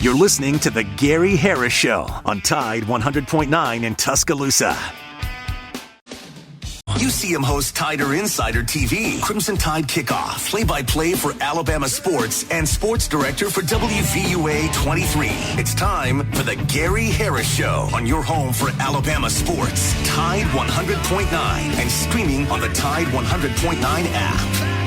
You're listening to The Gary Harris Show on Tide 100.9 in Tuscaloosa. UCM host Tider Insider TV, Crimson Tide Kickoff, play-by-play for Alabama sports, and sports director for WVUA 23. It's time for The Gary Harris Show on your home for Alabama sports. Tide 100.9 and streaming on the Tide 100.9 app.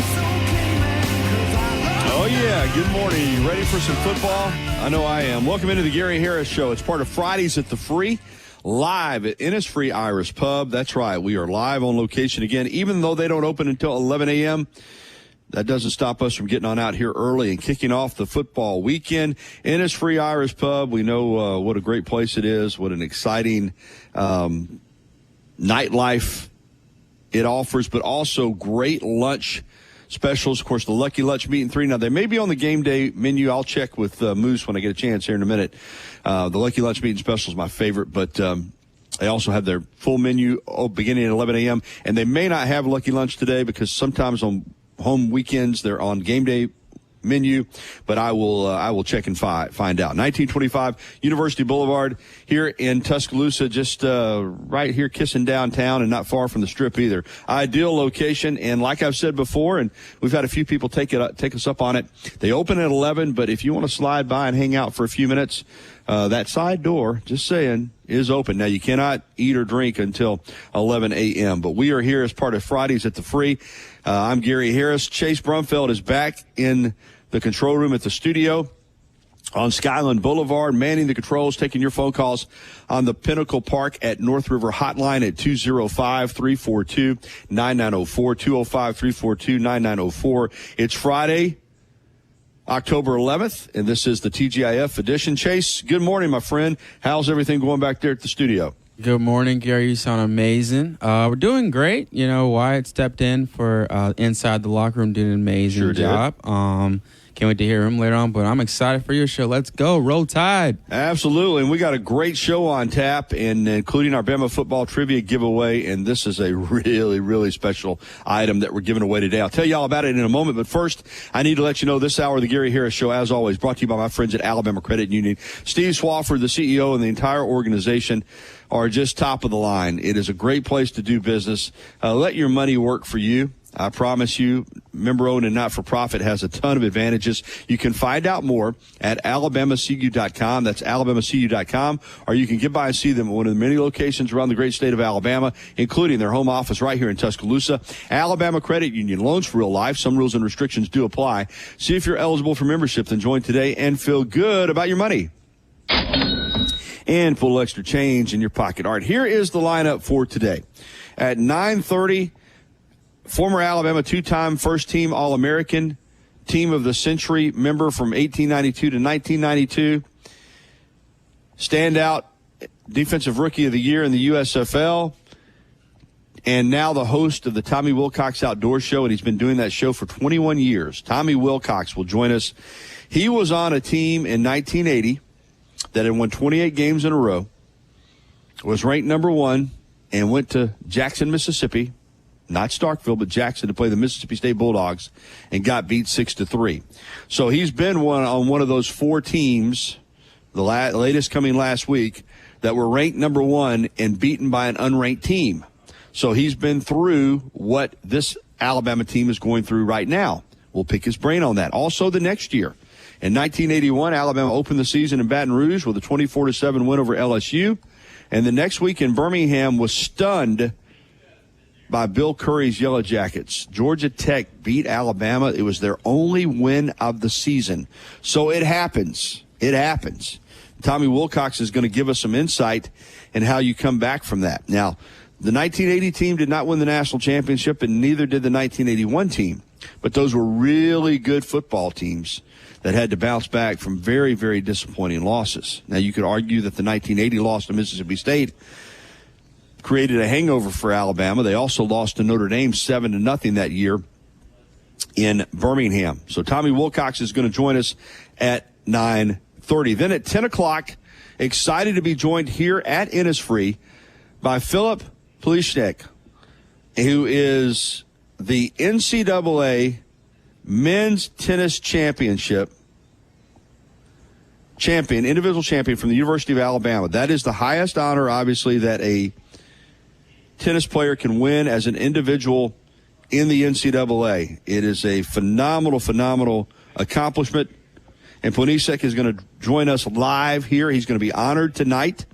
Oh, yeah. Good morning. You ready for some football? I know I am. Welcome into the Gary Harris Show. It's part of Fridays at the Free, live at Innisfree Irish Pub. That's right. We are live on location again. Even though they don't open until 11 a.m., that doesn't stop us from getting on out here early and kicking off the football weekend. Innisfree Irish Pub, we know what a great place it is, what an exciting nightlife it offers, but also great lunch specials. Of course, the Lucky Lunch Meat and 3. Now, they may be on the game day menu. I'll check with Moose when I get a chance here in a minute. The Lucky Lunch Meat and Special is my favorite, but they also have their full menu beginning at 11 a.m. And they may not have Lucky Lunch today because sometimes on home weekends they're on game day menu, but I will check and find out. 1925 University Boulevard here in Tuscaloosa, just right here kissing downtown and not far from the Strip either. Ideal location, and like I've said before, and we've had a few people take us up on it. They open at 11, but if you want to slide by and hang out for a few minutes, that side door, just saying, is open. Now, you cannot eat or drink until 11 a.m., but we are here as part of Fridays at the Free. I'm Gary Harris. Chase Brumfeld is back in the control room at the studio on Skyland Boulevard, manning the controls, taking your phone calls on the Pinnacle Park at North River hotline at 205-342-9904, 205-342-9904. It's Friday, October 11th, and this is the TGIF edition. Chase, good morning, my friend. How's everything going back there at the studio? Good morning, Gary. You sound amazing. We're doing great. You know, Wyatt stepped in for Inside the Locker Room, did an amazing job. Can't wait to hear him later on, but I'm excited for your show. Let's go. Roll Tide. Absolutely. And we got a great show on tap, and including our Bama football trivia giveaway, and this is a really, really special item that we're giving away today. I'll tell you all about it in a moment, but first, I need to let you know this hour of the Gary Harris Show, as always, brought to you by my friends at Alabama Credit Union. Steve Swafford, the CEO, and the entire organization are just top of the line. It is a great place to do business. Let your money work for you. I promise you, member-owned and not-for-profit has a ton of advantages. You can find out more at alabamacu.com. That's alabamacu.com. Or you can get by and see them at one of the many locations around the great state of Alabama, including their home office right here in Tuscaloosa. Alabama Credit Union, loans for real life. Some rules and restrictions do apply. See if you're eligible for membership, then join today and feel good about your money and pull extra change in your pocket. All right, here is the lineup for today. At 9:30, former Alabama two-time first-team All-American, Team of the Century member from 1892 to 1992, standout Defensive Rookie of the Year in the USFL, and now the host of the Tommy Wilcox Outdoor Show, and he's been doing that show for 21 years. Tommy Wilcox will join us. He was on a team in 1980 that had won 28 games in a row, was ranked number one, and went to Jackson, Mississippi, not Starkville, but Jackson, to play the Mississippi State Bulldogs, and got beat 6-3. So he's been on one of those four teams, the latest coming last week, that were ranked number one and beaten by an unranked team. So he's been through what this Alabama team is going through right now. We'll pick his brain on that. Also, the next year, in 1981, Alabama opened the season in Baton Rouge with a 24-7 win over LSU. And the next week in Birmingham was stunned by Bill Curry's Yellow Jackets. Georgia Tech beat Alabama. It was their only win of the season. So it happens. It happens. Tommy Wilcox is going to give us some insight in how you come back from that. Now, the 1980 team did not win the national championship, and neither did the 1981 team. But those were really good football teams that had to bounce back from very, very disappointing losses. Now, you could argue that the 1980 loss to Mississippi State created a hangover for Alabama. They also lost to Notre Dame 7-0 that year in Birmingham. So Tommy Wilcox is going to join us at 9:30. Then at 10 o'clock, excited to be joined here at Innisfree by Philip Plishnik, who is the NCAA Men's Tennis Championship champion, individual champion from the University of Alabama. That is the highest honor, obviously, that a tennis player can win as an individual in the NCAA. It is a phenomenal accomplishment. And Ponisek is going to join us live here. He's going to be honored tonight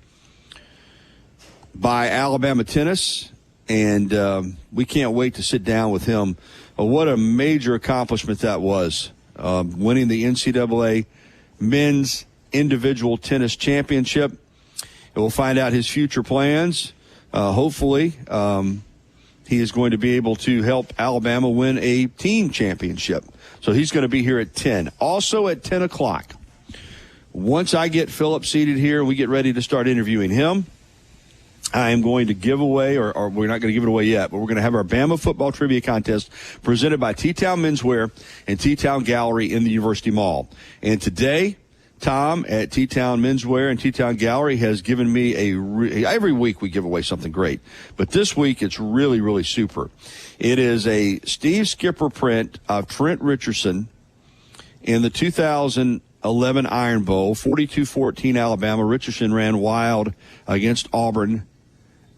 by Alabama Tennis. And we can't wait to sit down with him. What a major accomplishment that was, winning the NCAA Men's Individual Tennis Championship. We'll find out his future plans. Hopefully, he is going to be able to help Alabama win a team championship. So he's going to be here at 10. Also at 10 o'clock, once I get Philip seated here and we get ready to start interviewing him, I am going to give away, or we're not going to give it away yet, but we're going to have our Bama football trivia contest presented by T-Town Menswear and T-Town Gallery in the University Mall. And today, Tom at T-Town Menswear and T-Town Gallery has given me every week we give away something great. But this week it's really, really super. It is a Steve Skipper print of Trent Richardson in the 2011 Iron Bowl, 42-14 Alabama. Richardson ran wild against Auburn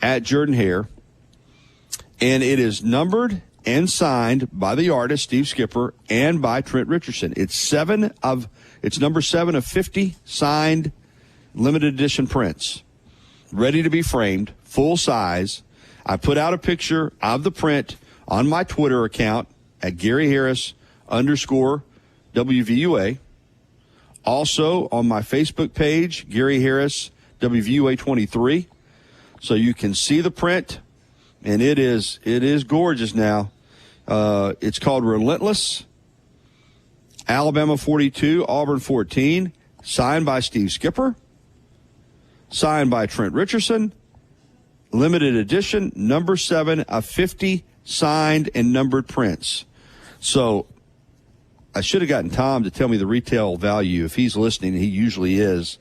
at Jordan-Hare. And it is numbered and signed by the artist, Steve Skipper, and by Trent Richardson. It's number 7 of 50 signed limited edition prints, ready to be framed, full size. I put out a picture of the print on my Twitter account at Gary Harris _WVUA. Also on my Facebook page, Gary Harris WVUA 23. So you can see the print, and it is gorgeous now. It's called Relentless. Alabama 42, Auburn 14, signed by Steve Skipper, signed by Trent Richardson, limited edition, number 7 of 50 signed and numbered prints. So I should have gotten Tom to tell me the retail value. If he's listening, he usually is,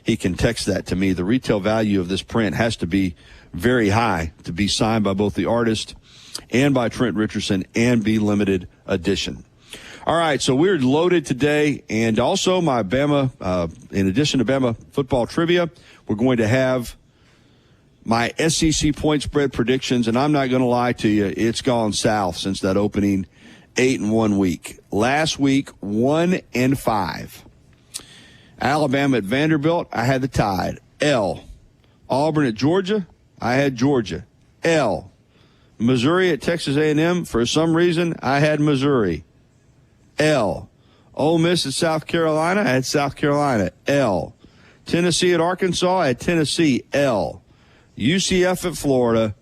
he can text that to me. The retail value of this print has to be very high to be signed by both the artist and by Trent Richardson and be limited edition. All right, so we're loaded today, and also my Bama, in addition to Bama football trivia, we're going to have my SEC point spread predictions, and I'm not going to lie to you, it's gone south since that opening 8-1 week. Last week, 1-5. Alabama at Vanderbilt, I had the Tide. L. Auburn at Georgia, I had Georgia. L. Missouri at Texas A&M, for some reason, I had Missouri. L. Ole Miss at South Carolina, I had South Carolina. L. Tennessee at Arkansas, I had Tennessee. L. UCF at Florida,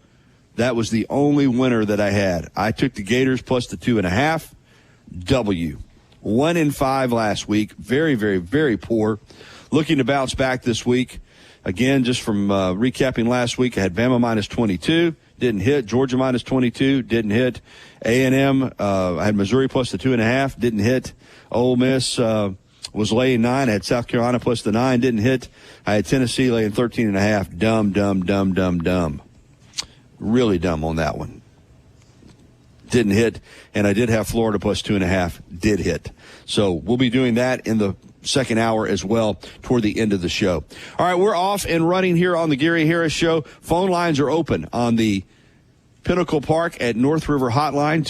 that was the only winner that I had. I took the Gators plus the 2.5. W. 1-5 last week. Very, very, very poor. Looking to bounce back this week. Again, just from recapping last week, I had Bama minus 22. Didn't hit. Georgia minus 22. Didn't hit. A&M, I had Missouri plus the 2.5. Didn't hit. Ole Miss was laying 9. I had South Carolina plus the 9. Didn't hit. I had Tennessee laying 13.5. Dumb. Really dumb on that one. Didn't hit. And I did have Florida plus 2.5. Did hit. So we'll be doing that in the second hour as well toward the end of the show. All right, we're off and running here on the Gary Harris Show. Phone lines are open on the Pinnacle Park at North River Hotline,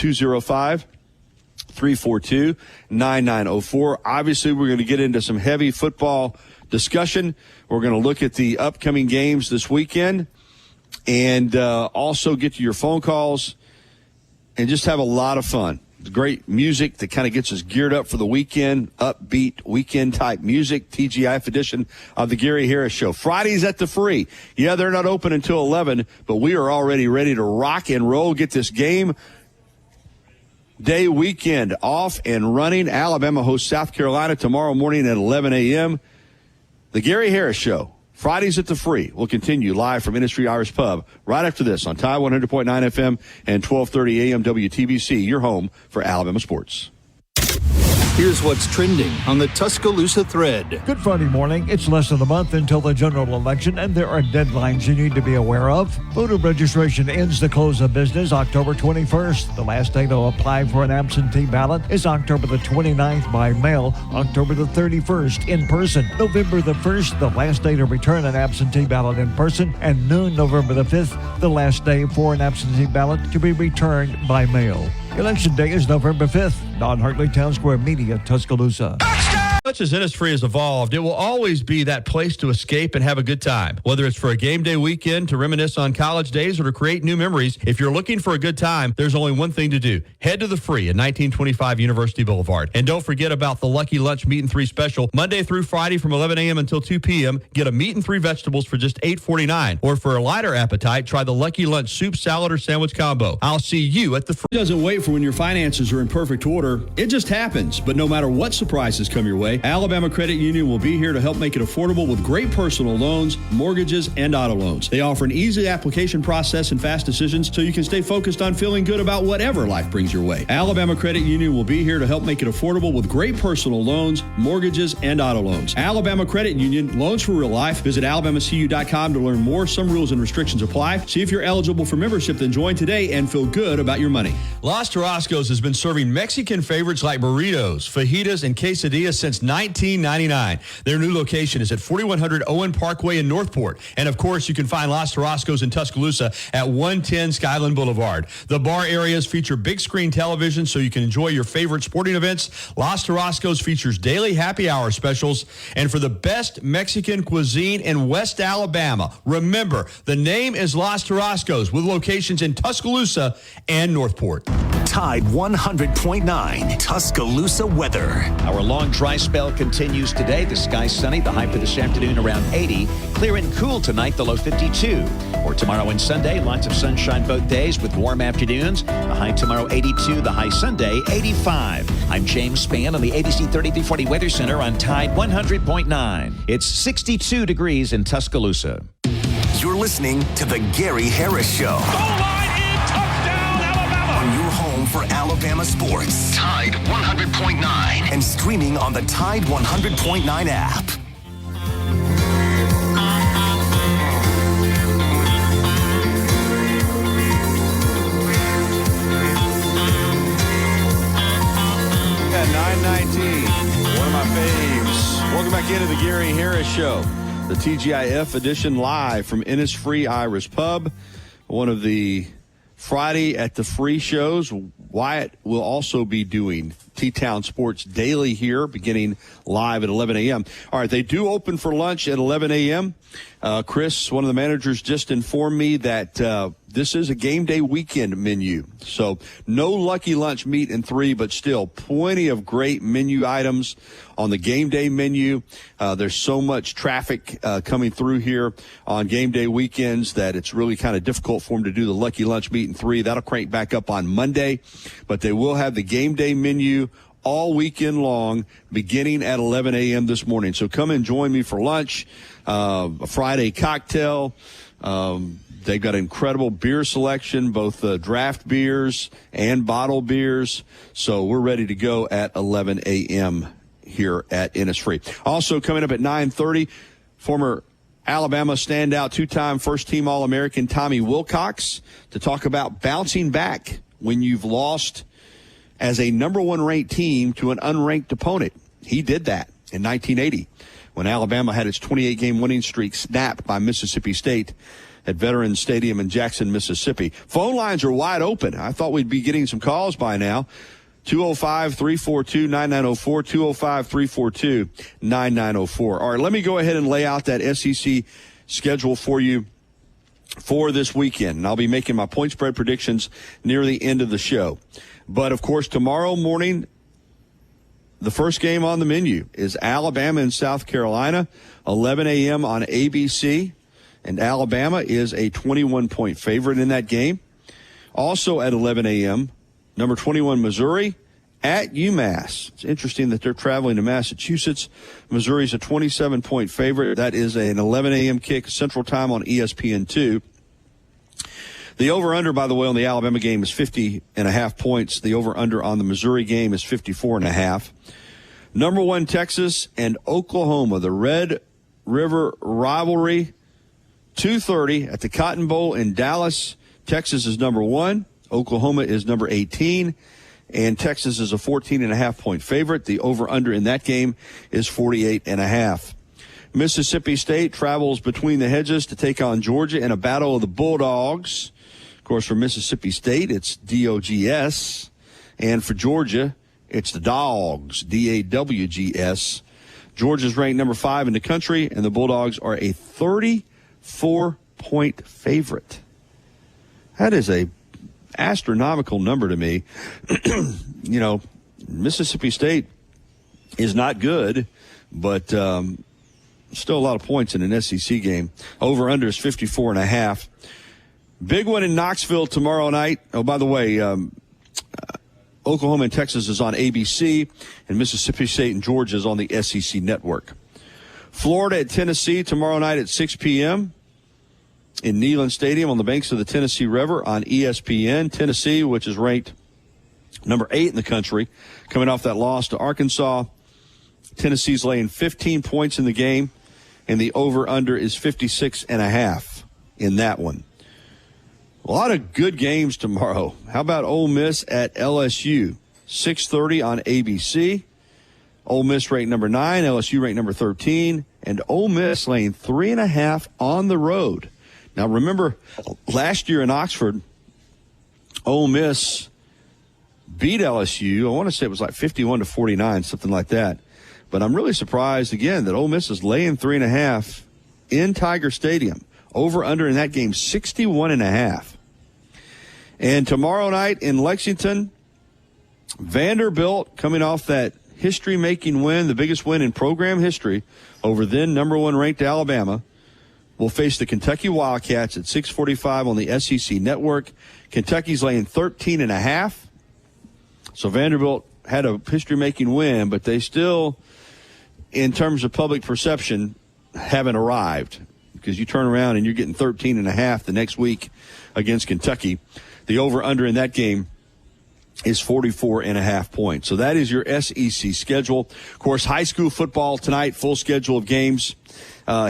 205-342-9904. Obviously, we're going to get into some heavy football discussion. We're going to look at the upcoming games this weekend and also get to your phone calls and just have a lot of fun. Great music that kind of gets us geared up for the weekend, upbeat weekend-type music, TGIF edition of the Gary Harris Show. Fridays at the Free. Yeah, they're not open until 11, but we are already ready to rock and roll, get this game day weekend off and running. Alabama hosts South Carolina tomorrow morning at 11 a.m. The Gary Harris Show. Fridays at the Free will continue live from Industry Irish Pub right after this on Tide 100.9 FM and 1230 AM WTBC, your home for Alabama sports. Here's what's trending on the Tuscaloosa thread. Good Friday morning. It's less than a month until the general election, and there are deadlines you need to be aware of. Voter registration ends the close of business October 21st. The last day to apply for an absentee ballot is October the 29th by mail, October the 31st in person. November the 1st, the last day to return an absentee ballot in person, and noon November the 5th, the last day for an absentee ballot to be returned by mail. Election day is November 5th. Don Hartley, Town Square Media, Tuscaloosa. Much as Innisfree has evolved, it will always be that place to escape and have a good time. Whether it's for a game day weekend, to reminisce on college days, or to create new memories, if you're looking for a good time, there's only one thing to do. Head to the Free at 1925 University Boulevard. And don't forget about the Lucky Lunch Meat and 3 special. Monday through Friday from 11 a.m. until 2 p.m. Get a meat and 3 vegetables for just $8.49. Or for a lighter appetite, try the Lucky Lunch soup, salad, or sandwich combo. I'll see you at the Free. It doesn't wait for when your finances are in perfect order. It just happens. But no matter what surprises come your way, Alabama Credit Union will be here to help make it affordable with great personal loans, mortgages, and auto loans. They offer an easy application process and fast decisions so you can stay focused on feeling good about whatever life brings your way. Alabama Credit Union will be here to help make it affordable with great personal loans, mortgages, and auto loans. Alabama Credit Union, loans for real life. Visit alabamacu.com to learn more. Some rules and restrictions apply. See if you're eligible for membership, then join today and feel good about your money. Los Tarascos has been serving Mexican favorites like burritos, fajitas, and quesadillas since 1999. Their new location is at 4100 Owen Parkway in Northport. And of course, you can find Los Tarascos in Tuscaloosa at 110 Skyland Boulevard. The bar areas feature big screen television so you can enjoy your favorite sporting events. Los Tarascos features daily happy hour specials. And for the best Mexican cuisine in West Alabama, remember, the name is Los Tarascos with locations in Tuscaloosa and Northport. Tide 100.9 Tuscaloosa weather. Our long dry spell continues today. The sky's sunny. The high for this afternoon around 80. Clear and cool tonight, the low 52. For tomorrow and Sunday, lots of sunshine both days with warm afternoons. The high tomorrow 82, the high Sunday 85. I'm James Spann on the ABC 3340 Weather Center on Tide 100.9. It's 62 degrees in Tuscaloosa. You're listening to The Gary Harris Show. For Alabama sports. Tide 100.9 and streaming on the Tide 100.9 app. At 9:19, one of my faves. Welcome back into the Gary Harris Show, the TGIF edition, live from Innisfree Irish Pub, one of the Friday at the Free shows. Wyatt will also be doing T-Town Sports Daily here, beginning live at 11 a.m. All right, they do open for lunch at 11 a.m. Chris, one of the managers, just informed me that this is a game day weekend menu. So no Lucky Lunch Meat and 3, but still plenty of great menu items on the game day menu. There's so much traffic coming through here on game day weekends that it's really kind of difficult for them to do the Lucky Lunch Meat and 3. That'll crank back up on Monday, but they will have the game day menu all weekend long, beginning at 11 a.m. this morning. So come and join me for lunch, a Friday cocktail. They've got an incredible beer selection, both draft beers and bottle beers. So we're ready to go at 11 a.m. here at Innisfree. Also coming up at 9:30, former Alabama standout, two-time first-team All-American Tommy Wilcox to talk about bouncing back when you've lost as a number one ranked team to an unranked opponent. He did that in 1980 when Alabama had its 28-game winning streak snapped by Mississippi State at Veterans Stadium in Jackson, Mississippi. Phone lines are wide open. I thought we'd be getting some calls by now. 205-342-9904, 205-342-9904. All right, let me go ahead and lay out that SEC schedule for you for this weekend. And I'll be making my point spread predictions near the end of the show. But, of course, tomorrow morning, the first game on the menu is Alabama and South Carolina, 11 a.m. on ABC. And Alabama is a 21-point favorite in that game. Also at 11 a.m., number 21, Missouri at UMass. It's interesting that they're traveling to Massachusetts. Missouri's a 27-point favorite. That is an 11 a.m. kick Central Time on ESPN2. The over-under, by the way, on the Alabama game is 50.5 points. The over-under on the Missouri game is 54.5. Number 1 Texas and Oklahoma, the Red River rivalry, 2:30 at the Cotton Bowl in Dallas. Texas is number 1. Oklahoma is number 18. And Texas is a 14.5-point favorite. The over-under in that game is 48.5. Mississippi State travels between the hedges to take on Georgia in a battle of the Bulldogs. Of course, for Mississippi State, it's DOGS. And for Georgia, it's the Dogs, DAWGS. Georgia's ranked number 5 in the country, and the Bulldogs are a 34-point favorite. That is a astronomical number to me. You know, Mississippi State is not good, but still a lot of points in an SEC game. Over-under is 54.5. Big one in Knoxville tomorrow night. Oh, by the way, Oklahoma and Texas is on ABC, and Mississippi State and Georgia is on the SEC network. Florida at Tennessee tomorrow night at 6 p.m. in Neyland Stadium on the banks of the Tennessee River on ESPN. Tennessee, which is ranked number 8 in the country, coming off that loss to Arkansas. Tennessee's laying 15 points in the game, and the over-under is 56.5 in that one. A lot of good games tomorrow. How about Ole Miss at LSU? 6:30 on ABC. Ole Miss ranked number 9, LSU ranked number 13, and Ole Miss laying 3.5 on the road. Now, remember, last year in Oxford, Ole Miss beat LSU. I want to say it was like 51-49, something like that. But I'm really surprised, again, that Ole Miss is laying 3.5 in Tiger Stadium. Over-under in that game, 61.5. And tomorrow night in Lexington, Vanderbilt, coming off that history-making win, the biggest win in program history, over then number 1 ranked Alabama, will face the Kentucky Wildcats at 6:45 on the SEC network. Kentucky's laying 13.5. So Vanderbilt had a history-making win, but they still, in terms of public perception, haven't arrived, because you turn around and you're getting 13.5 the next week against Kentucky. The over-under in that game is 44.5 points. So that is your SEC schedule. Of course, high school football tonight, full schedule of games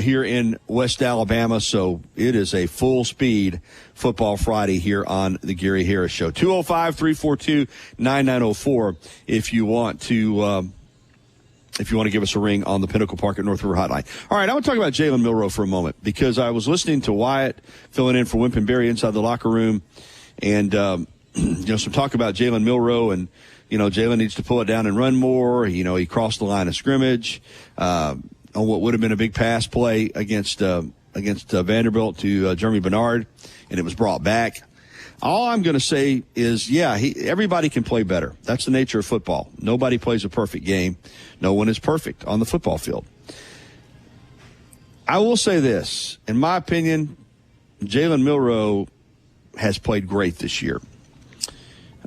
here in West Alabama. So it is a full-speed Football Friday here on the Gary Harris Show. 205-342-9904 if you want to give us a ring on the Pinnacle Park at North River Hotline. All right, I want to talk about Jalen Milroe for a moment, because I was listening to Wyatt filling in for Wimp and Barry inside the locker room, and some talk about Jalen Milroe, and Jalen needs to pull it down and run more. He crossed the line of scrimmage on what would have been a big pass play against Vanderbilt to Jeremy Bernard, and it was brought back. All I'm going to say is, everybody can play better. That's the nature of football. Nobody plays a perfect game. No one is perfect on the football field. I will say this. In my opinion, Jalen Milroe has played great this year.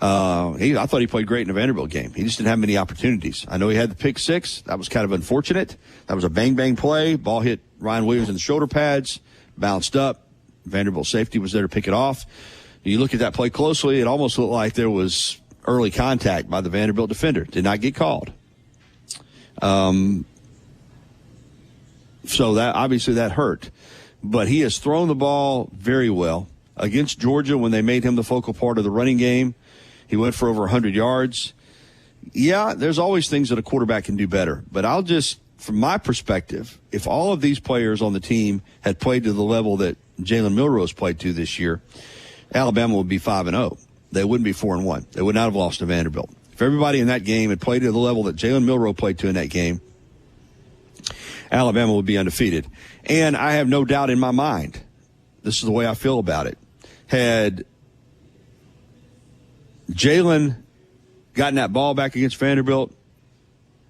I thought he played great in the Vanderbilt game. He just didn't have many opportunities. I know he had the pick 6. That was kind of unfortunate. That was a bang-bang play. Ball hit Ryan Williams in the shoulder pads, bounced up. Vanderbilt safety was there to pick it off. You look at that play closely, it almost looked like there was early contact by the Vanderbilt defender. Did not get called. So that obviously that hurt. But he has thrown the ball very well. Against Georgia, when they made him the focal part of the running game, he went for over 100 yards. Yeah, there's always things that a quarterback can do better. But I'll just, from my perspective, if all of these players on the team had played to the level that Jalen Milroe's played to this year, Alabama would be 5-0. They wouldn't be 4-1. They would not have lost to Vanderbilt. If everybody in that game had played to the level that Jalen Milroe played to in that game, Alabama would be undefeated. And I have no doubt in my mind, this is the way I feel about it, had Jalen gotten that ball back against Vanderbilt,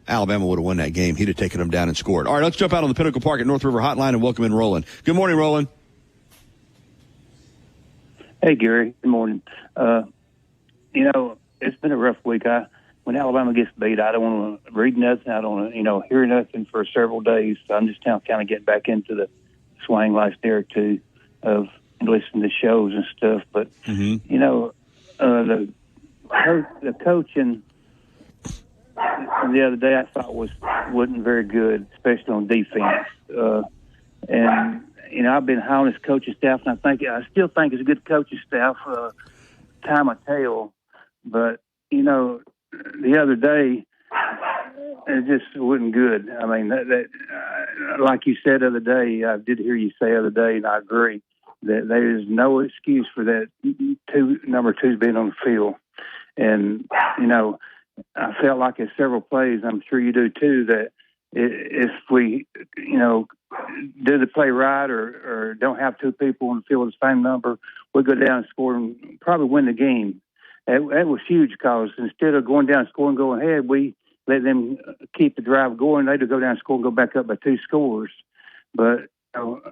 Alabama would have won that game. He'd have taken them down and scored. All right, let's jump out on the Pinnacle Park at North River Hotline and welcome in Roland. Good morning, Roland. Hey, Gary. Good morning. It's been a rough week. When Alabama gets beat, I don't want to read nothing. I don't want to, hear nothing for several days. So I'm just kind of getting back into the swing lifestyle too of listening to shows and stuff. But the coach and the other day I thought wasn't very good, especially on defense. And I've been high on his coaching staff, and I still think it's a good coaching staff. Time will tell, but the other day it just wasn't good. I mean, that like you said the other day, I did hear you say the other day, and I agree that there is no excuse for that number 2's being on the field. And I felt like in several plays, I'm sure you do too, that if we do the play right or don't have 2 people on the field with the same number, we go down and score and probably win the game. That was huge because instead of going down and scoring, going ahead, we let them keep the drive going. They'd go down and score and go back up by 2 scores. But like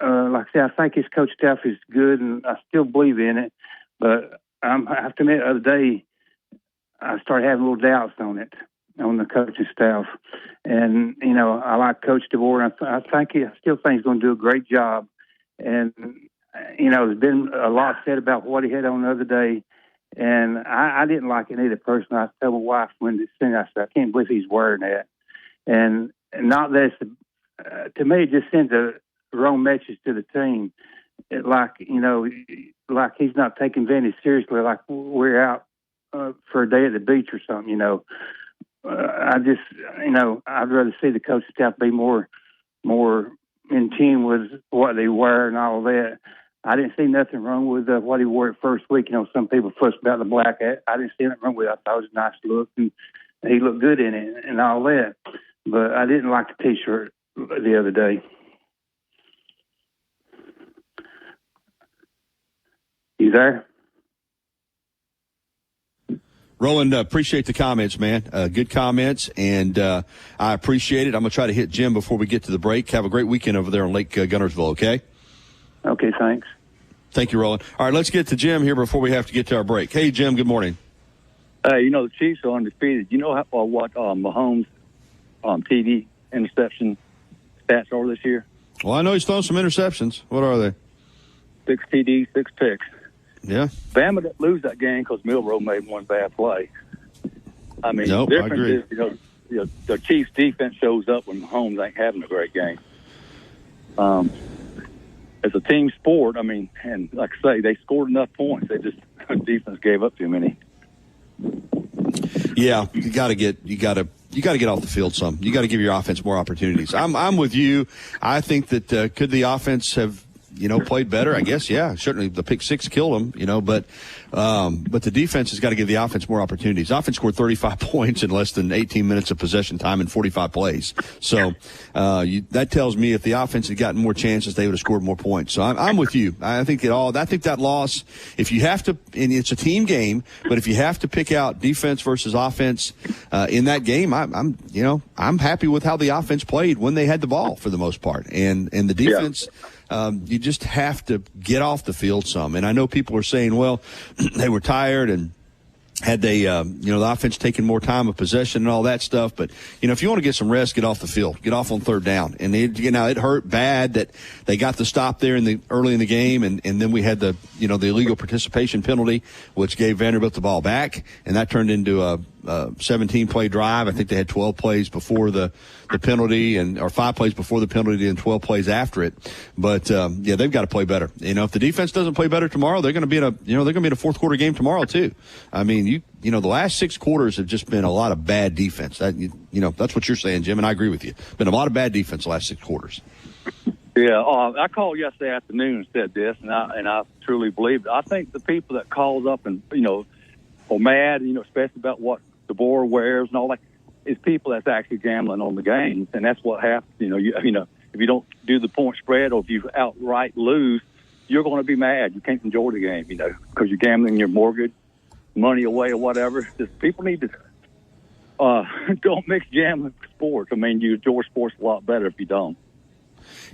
I said, I think his coach staff is good, and I still believe in it. But I have to admit, the other day, I started having little doubts on it, on the coaching staff. And, I like Coach DeBoer, and I still think he's going to do a great job. And, there's been a lot said about what he had on the other day, and I didn't like it either personally. I told my wife when this thing, I said, I can't believe he's wearing that. And not that to me, it just sends a wrong message to the team. Like he's not taking Vandy seriously, like we're out for a day at the beach or something, I just, I'd rather see the coaching staff be more in tune with what they wear and all that. I didn't see nothing wrong with what he wore at first week. Some people fuss about the black hat. I didn't see anything wrong with it. I thought it was a nice look, and he looked good in it and all that. But I didn't like the T-shirt the other day. You there? Roland, appreciate the comments, man. Good comments, and I appreciate it. I'm going to try to hit Jim before we get to the break. Have a great weekend over there on Lake Gunnersville, okay? Okay, thanks. Thank you, Roland. All right, let's get to Jim here before we have to get to our break. Hey, Jim, good morning. The Chiefs are undefeated. You know what Mahomes' TD interception stats are this year? Well, I know he's thrown some interceptions. What are they? 6 TDs, 6 picks. Yeah. Bama didn't lose that game because Milroe made one bad play. I mean, nope, the difference is, the Chiefs' defense shows up when Mahomes ain't having a great game. As a team sport, I mean, and like I say, they scored enough points. The defense gave up too many. Yeah, you got to get off the field some. You got to give your offense more opportunities. I'm with you. I think that could the offense have played better? I guess, yeah. Certainly the pick 6 killed them, but the defense has got to give the offense more opportunities. Offense scored 35 points in less than 18 minutes of possession time and 45 plays. So that tells me if the offense had gotten more chances, they would have scored more points. So I'm with you. I think that loss, if you have to, and it's a team game, but if you have to pick out defense versus offense in that game, I'm happy with how the offense played when they had the ball for the most part, and the defense. Yeah. You just have to get off the field some. And I know people are saying, well, they were tired and had they, the offense taking more time of possession and all that stuff. But, if you want to get some rest, get off the field. Get off on third down. And, it hurt bad that they got the stop there early in the game, and then we had the illegal participation penalty, which gave Vanderbilt the ball back, and that turned into a 17-play drive. I think they had 12 plays before the penalty, or 5 plays before the penalty and 12 plays after it. But they've got to play better. If the defense doesn't play better tomorrow, they're going to be in a fourth quarter game tomorrow too. I mean, the last 6 quarters have just been a lot of bad defense. That's what you're saying, Jim, and I agree with you. Been a lot of bad defense the last 6 quarters. Yeah, I called yesterday afternoon and said this, and I truly believe it. I think the people that called up and are mad, especially about what DeBoer wears and all that, is people that's actually gambling on the games, and that's what happens. If you don't do the point spread or if you outright lose, you're going to be mad. You can't enjoy the game, because you're gambling your mortgage money away or whatever. Just people need to don't mix gambling with sports. I mean, you enjoy sports a lot better if you don't.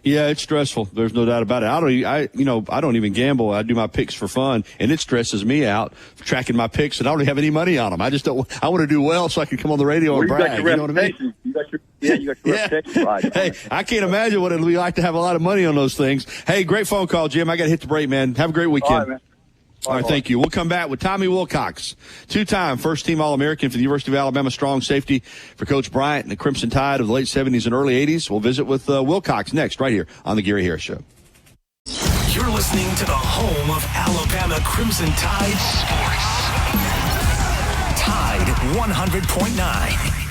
Yeah, it's stressful. There's no doubt about it. I don't even gamble. I do my picks for fun, and it stresses me out tracking my picks, and I don't have any money on them. I just don't. I want to do well so I can come on the radio and brag. You know what I mean? You got your reputation right. Hey, I can't imagine what it'll be like to have a lot of money on those things. Hey, great phone call, Jim. I got to hit the break, man. Have a great weekend. All right, man. All right, thank you. We'll come back with Tommy Wilcox, two-time first-team All-American for the University of Alabama, strong safety for Coach Bryant and the Crimson Tide of the late 70s and early 80s. We'll visit with Wilcox next right here on the Gary Harris Show. You're listening to the home of Alabama Crimson Tide Sports. Tide 100.9.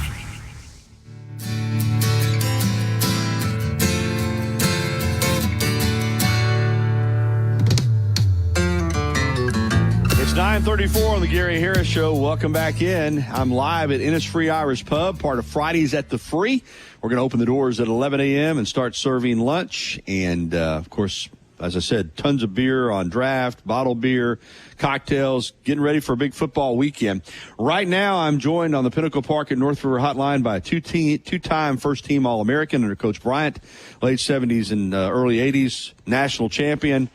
It's 9:34 on the Gary Harris Show. Welcome back in. I'm live at Innisfree Irish Pub, part of Fridays at the Free. We're going to open the doors at 11 a.m. and start serving lunch. And, of course, as I said, tons of beer on draft, bottled beer, cocktails, getting ready for a big football weekend. Right now, I'm joined on the Pinnacle Park at North River Hotline by a two-time first-team All-American under Coach Bryant, late 70s and early 80s, national champion.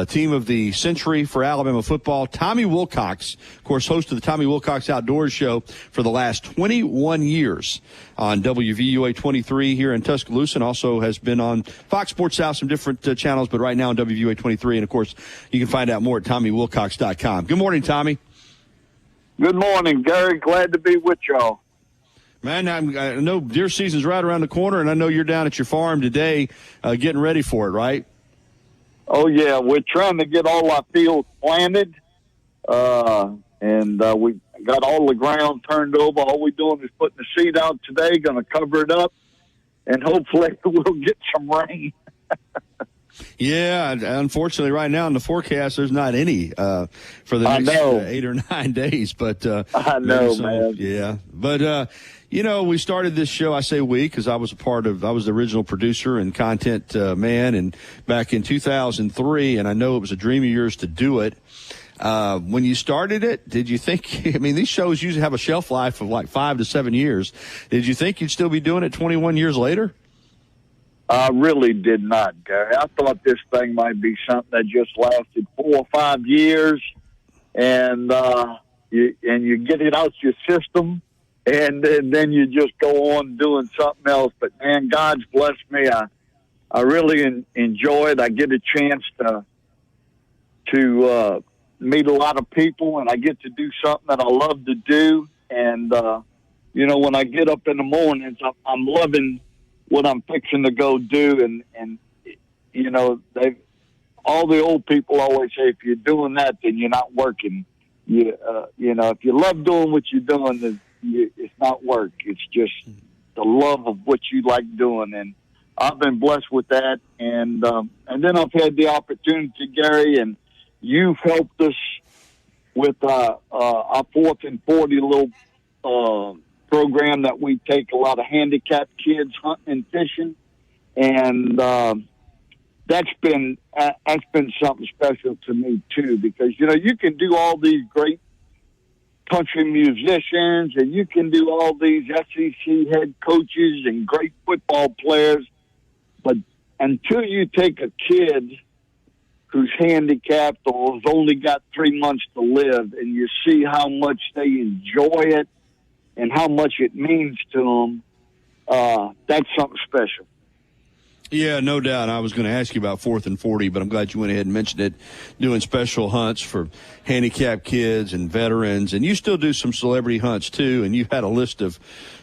Team of the century for Alabama football, Tommy Wilcox, of course, host of the Tommy Wilcox Outdoors Show for the last 21 years on WVUA 23 here in Tuscaloosa, and also has been on Fox Sports South, some different channels, but right now on WVUA 23. And, of course, you can find out more at TommyWilcox.com. Good morning, Tommy. Good morning, Gary. Glad to be with y'all. Man, I know deer season's right around the corner, and I know you're down at your farm today getting ready for it, right? Oh, yeah. We're trying to get all our fields planted, and we got all the ground turned over. All we're doing is putting the seed out today, going to cover it up, and hopefully we'll get some rain. Yeah, unfortunately, right now in the forecast, there's not any for the next 8 or 9 days. But I know, man. Yeah, but you know, we started this show. I say we because I was the original producer and content man, and back in 2003, and I know it was a dream of yours to do it. When you started it, did you think? I mean, these shows usually have a shelf life of like 5 to 7 years. Did you think you'd still be doing it 21 years later? I really did not, Gary. I thought this thing might be something that just lasted 4 or 5 years, and you get it out your system, and then you just go on doing something else. But man, God's blessed me. I really enjoy it. I get a chance to meet a lot of people, and I get to do something that I love to do. And you know, when I get up in the mornings, I'm loving what I'm fixing to go do, and you know, all the old people always say, if you're doing that, then you're not working. You know, if you love doing what you're doing, then it's not work. It's just the love of what you like doing, and I've been blessed with that. And then I've had the opportunity, Gary, and you've helped us with our 4th and 40 little program that we take a lot of handicapped kids hunting and fishing, and that's been something special to me too, because you know, you can do all these great country musicians and you can do all these SEC head coaches and great football players, but until you take a kid who's handicapped or has only got 3 months to live and you see how much they enjoy it and how much it means to them, that's something special. Yeah, no doubt. I was going to ask you about 4th and 40, but I'm glad you went ahead and mentioned it, doing special hunts for handicapped kids and veterans. And you still do some celebrity hunts, too, and you've had a list of,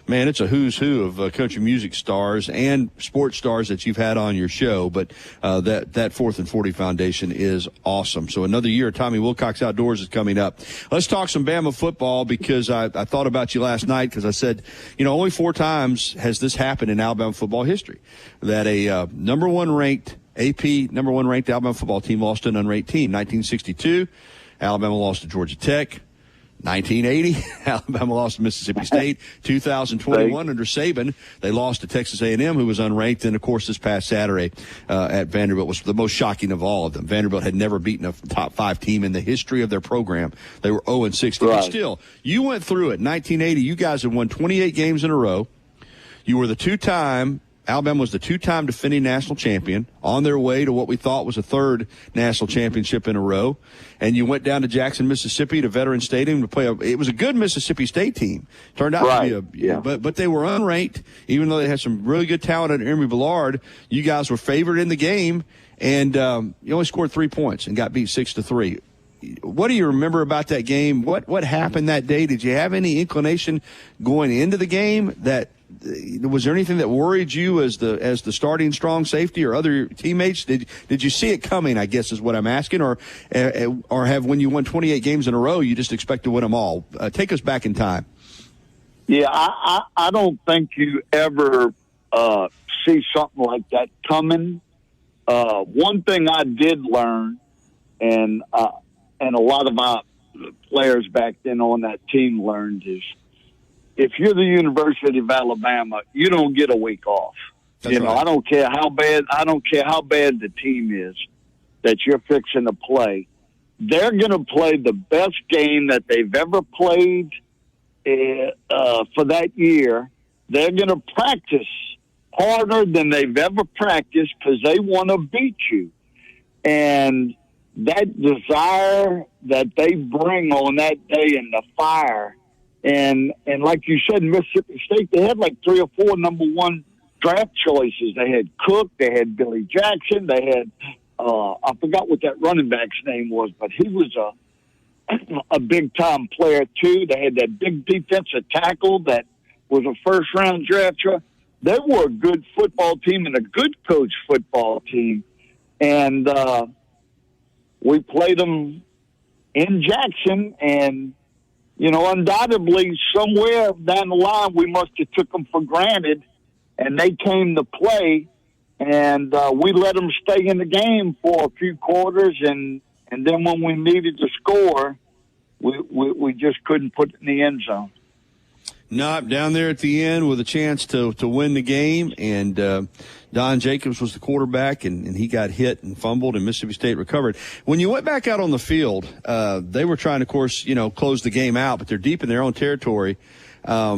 man, it's a who's who of country music stars and sports stars that you've had on your show. But that 4th and 40 Foundation is awesome. So another year, Tommy Wilcox Outdoors is coming up. Let's talk some Bama football, because I thought about you last night, because I said, you know, only 4 times has this happened in Alabama football history, that a number one ranked Alabama football team lost to an unranked team. 1962, Alabama lost to Georgia Tech. 1980, Alabama lost to Mississippi State. 2021, under Saban, they lost to Texas A&M, who was unranked. And, of course, this past Saturday at Vanderbilt was the most shocking of all of them. Vanderbilt had never beaten a top 5 team in the history of their program. They were 0-60. Right. But still, you went through it. 1980, you guys had won 28 games in a row. You were Alabama was the 2-time defending national champion, on their way to what we thought was a 3rd national championship in a row. And you went down to Jackson, Mississippi, to Veterans Stadium to play it was a good Mississippi State team. Turned out to be but they were unranked, even though they had some really good talent at Emory Ballard. You guys were favored in the game, and you only scored 3 points and got beat 6-3. what do you remember about that game? What happened that day? Did you have any inclination going into the game that was there anything that worried you as the starting strong safety or other teammates? Did you see it coming, I guess is what I'm asking, or have when you won 28 games in a row, you just expect to win them all? Take us back in time. Yeah, I don't think you ever see something like that coming. One thing I did learn, and a lot of our players back then on that team learned, is if you're the University of Alabama, you don't get a week off. That's right. I don't care how bad the team is that you're fixing to play. They're going to play the best game that they've ever played for that year. They're going to practice harder than they've ever practiced because they want to beat you. And that desire that they bring on that day in the fire, and like you said, Mississippi State, they had like 3 or 4 number 1 draft choices. They had Cook, they had Billy Jackson, they had I forgot what that running back's name was, but he was a big time player too. They had that big defensive tackle that was a first round draft choice. They were a good football team and a good coach football team, and we played them in Jackson, and undoubtedly somewhere down the line we must have took them for granted, and they came to play, and we let them stay in the game for a few quarters, and then when we needed to score, we just couldn't put it in the end zone. Not down there at the end with a chance to win the game, and Don Jacobs was the quarterback, and he got hit and fumbled, and Mississippi State recovered. When you went back out on the field, they were trying to, of course, close the game out, but they're deep in their own territory. A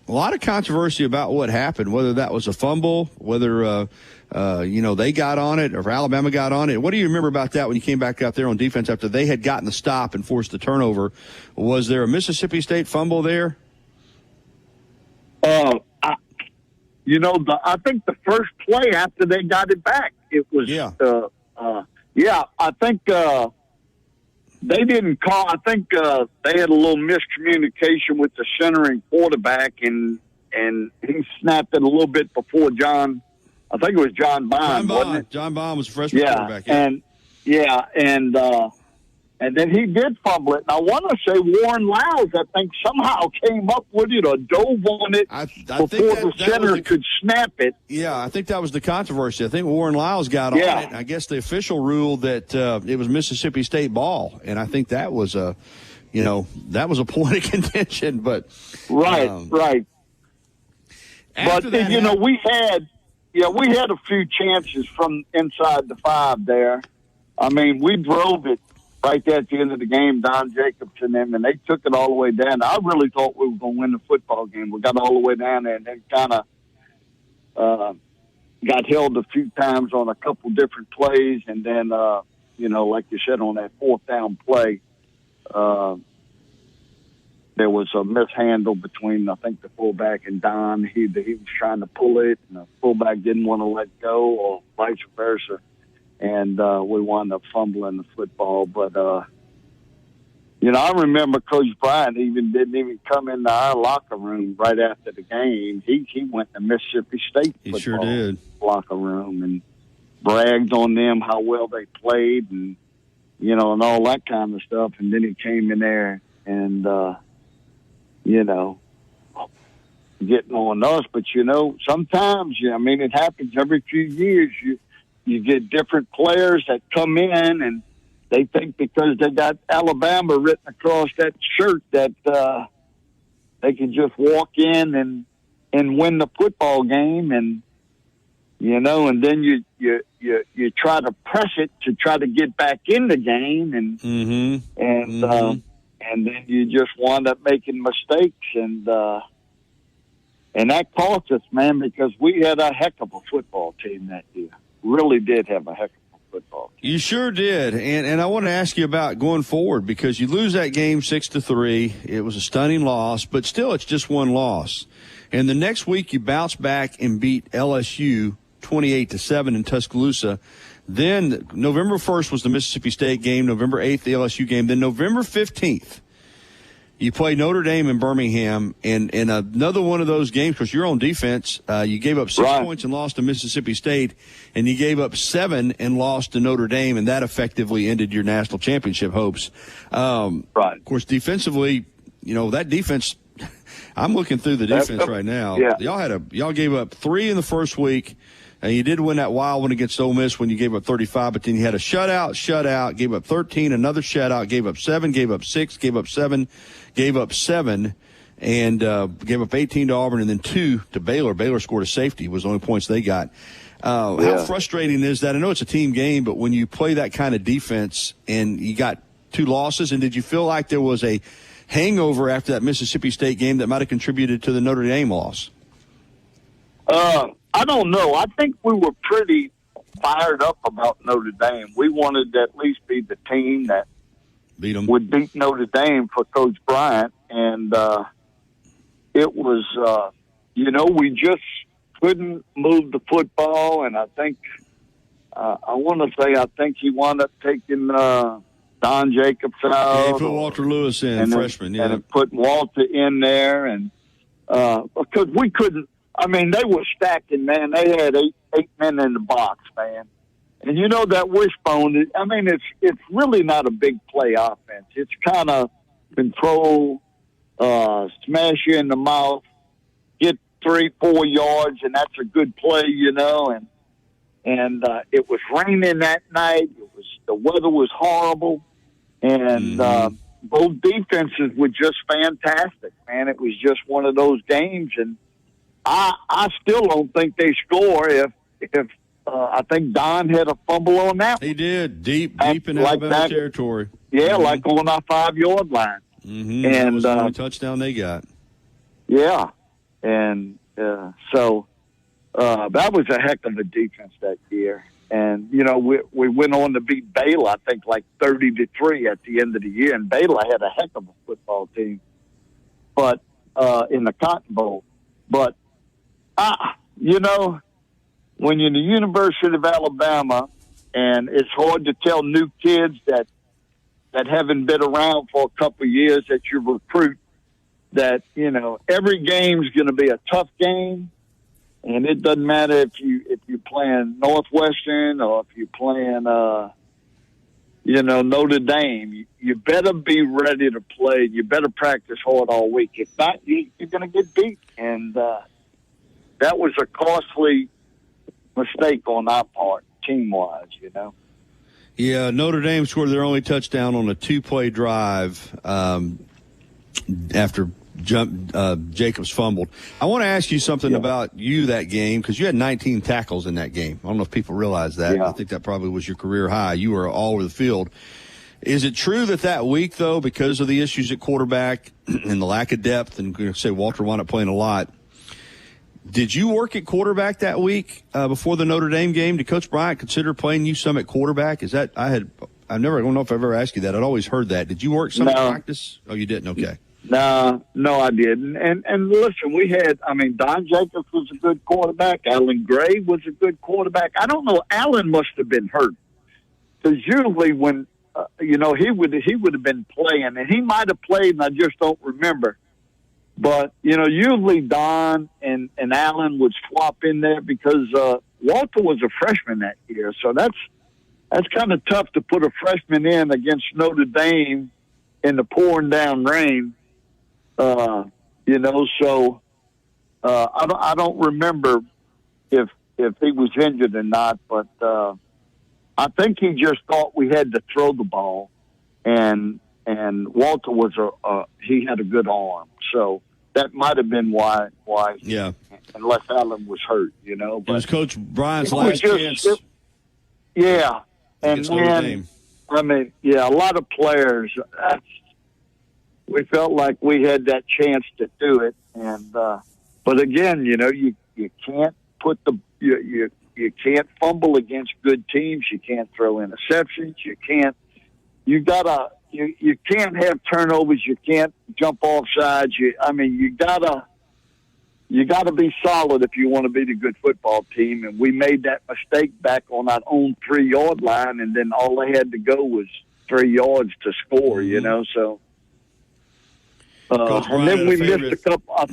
lot of controversy about what happened, whether that was a fumble, whether they got on it or Alabama got on it. What do you remember about that when you came back out there on defense after they had gotten the stop and forced the turnover? Was there a Mississippi State fumble there? I think the first play after they got it back, it was, I think they didn't call. I think they had a little miscommunication with the center and quarterback, and he snapped it a little bit before John. I think it was John Bond, wasn't it? John Bond was a freshman quarterback. And then he did fumble it. And I want to say Warren Lyles, I think, somehow came up with it or dove on it before the center could snap it. Yeah, I think that was the controversy. I think Warren Lyles got on it. I guess the official ruled that it was Mississippi State ball, and I think that was a point of contention. But right. But we had a few chances from inside the 5 there. I mean, we drove it right there at the end of the game, Don Jacobs and them, and they took it all the way down. I really thought we were going to win the football game. We got all the way down there and then kind of got held a few times on a couple different plays. And then, like you said, on that 4th down play, there was a mishandle between, I think, the fullback and Don. He was trying to pull it, and the fullback didn't want to let go, or vice versa. And we wound up fumbling the football. But, I remember Coach Bryant didn't even come into our locker room right after the game. He went to Mississippi State football locker room and bragged on them how well they played and, and all that kind of stuff. And then he came in there and, getting on us. But, sometimes, it happens every few years. You get different players that come in and they think because they got Alabama written across that shirt that they can just walk in and win the football game, and and then you try to press it to try to get back in the game, and then you just wind up making mistakes, and that cost us, man, because we had a heck of a football team that year. Really did have a heck of a football team. You sure did. And I want to ask you about going forward, because you lose that game 6-3. It was a stunning loss, but still it's just one loss. And the next week you bounce back and beat LSU 28-7 in Tuscaloosa. Then November 1st was the Mississippi State game, November 8th the LSU game. Then November 15th, you play Notre Dame in Birmingham, and another one of those games, because you're on defense, you gave up 6 points and lost to Mississippi State, and you gave up 7 and lost to Notre Dame, and that effectively ended your national championship hopes. Of course, defensively, that defense, I'm looking through the defense right now. Yeah. Y'all gave up 3 in the first week. And you did win that wild one against Ole Miss when you gave up 35, but then you had a shutout, gave up 13, another shutout, gave up 7, gave up 6, gave up 7, gave up 7, and gave up 18 to Auburn, and then 2 to Baylor. Baylor scored a safety, was the only points they got. How frustrating is that? I know it's a team game, but when you play that kind of defense and you got 2 losses, and did you feel like there was a hangover after that Mississippi State game that might have contributed to the Notre Dame loss? I don't know. I think we were pretty fired up about Notre Dame. We wanted to at least be the team that beat them, would beat Notre Dame for Coach Bryant. And it was, we just couldn't move the football. And I think, I think he wound up taking Don Jacobs out. Yeah, he put Walter Lewis in, freshman. And put Walter in there. And because we couldn't, they were stacking, man. They had eight men in the box, man. And that wishbone, it's really not a big play offense. It's kind of control, smash you in the mouth, get 3-4 yards, and that's a good play, And it was raining that night. The weather was horrible. And both defenses were just fantastic, man. It was just one of those games, and I still don't think they score if I think Don had a fumble on that. He did, deep in Alabama territory. Yeah, like on our 5-yard line. Mm-hmm. And that was the only touchdown they got. Yeah, and so that was a heck of a defense that year. And we went on to beat Baylor, I think, like 30-3 at the end of the year. And Baylor had a heck of a football team, but in the Cotton Bowl, but. When you're the University of Alabama, and it's hard to tell new kids that haven't been around for a couple of years that you recruit, that, every game's going to be a tough game, and it doesn't matter if you're playing Northwestern or if you're playing, Notre Dame. You better be ready to play. You better practice hard all week. If not, you're going to get beat. And that was a costly mistake on our part, team-wise, Yeah, Notre Dame scored their only touchdown on a 2-play drive after Jacobs fumbled. I want to ask you something about you that game, because you had 19 tackles in that game. I don't know if people realize that. Yeah. I think that probably was your career high. You were all over the field. Is it true that week, though, because of the issues at quarterback and the lack of depth, and say Walter wound up playing a lot, did you work at quarterback that week before the Notre Dame game? Did Coach Bryant consider playing you some at quarterback? I don't know if I've ever asked you that. I'd always heard that. Did you work some at practice? Oh, you didn't? Okay. No, I didn't. And listen, we had, Don Jacobs was a good quarterback. Alan Gray was a good quarterback. I don't know. Alan must have been hurt, because usually when, he would have been playing, and he might have played, and I just don't remember. But, usually Don and Allen would swap in there, because Walter was a freshman that year. So that's kind of tough to put a freshman in against Notre Dame in the pouring down rain. So I don't remember if he was injured or not, but I think he just thought we had to throw the ball, and Walter was he had a good arm. So that might have been why. Yeah. Unless Allen was hurt, But it was Coach Bryant's last chance. Yeah. And then, a lot of players, we felt like we had that chance to do it. And, but again, you can't put you can't fumble against good teams. You can't throw interceptions. You can't have turnovers. You can't jump off sides. You gotta you got to be solid if you want to beat a good football team. And we made that mistake back on our own 3-yard line, and then all they had to go was 3 yards to score, you know. So, and then we missed a couple. I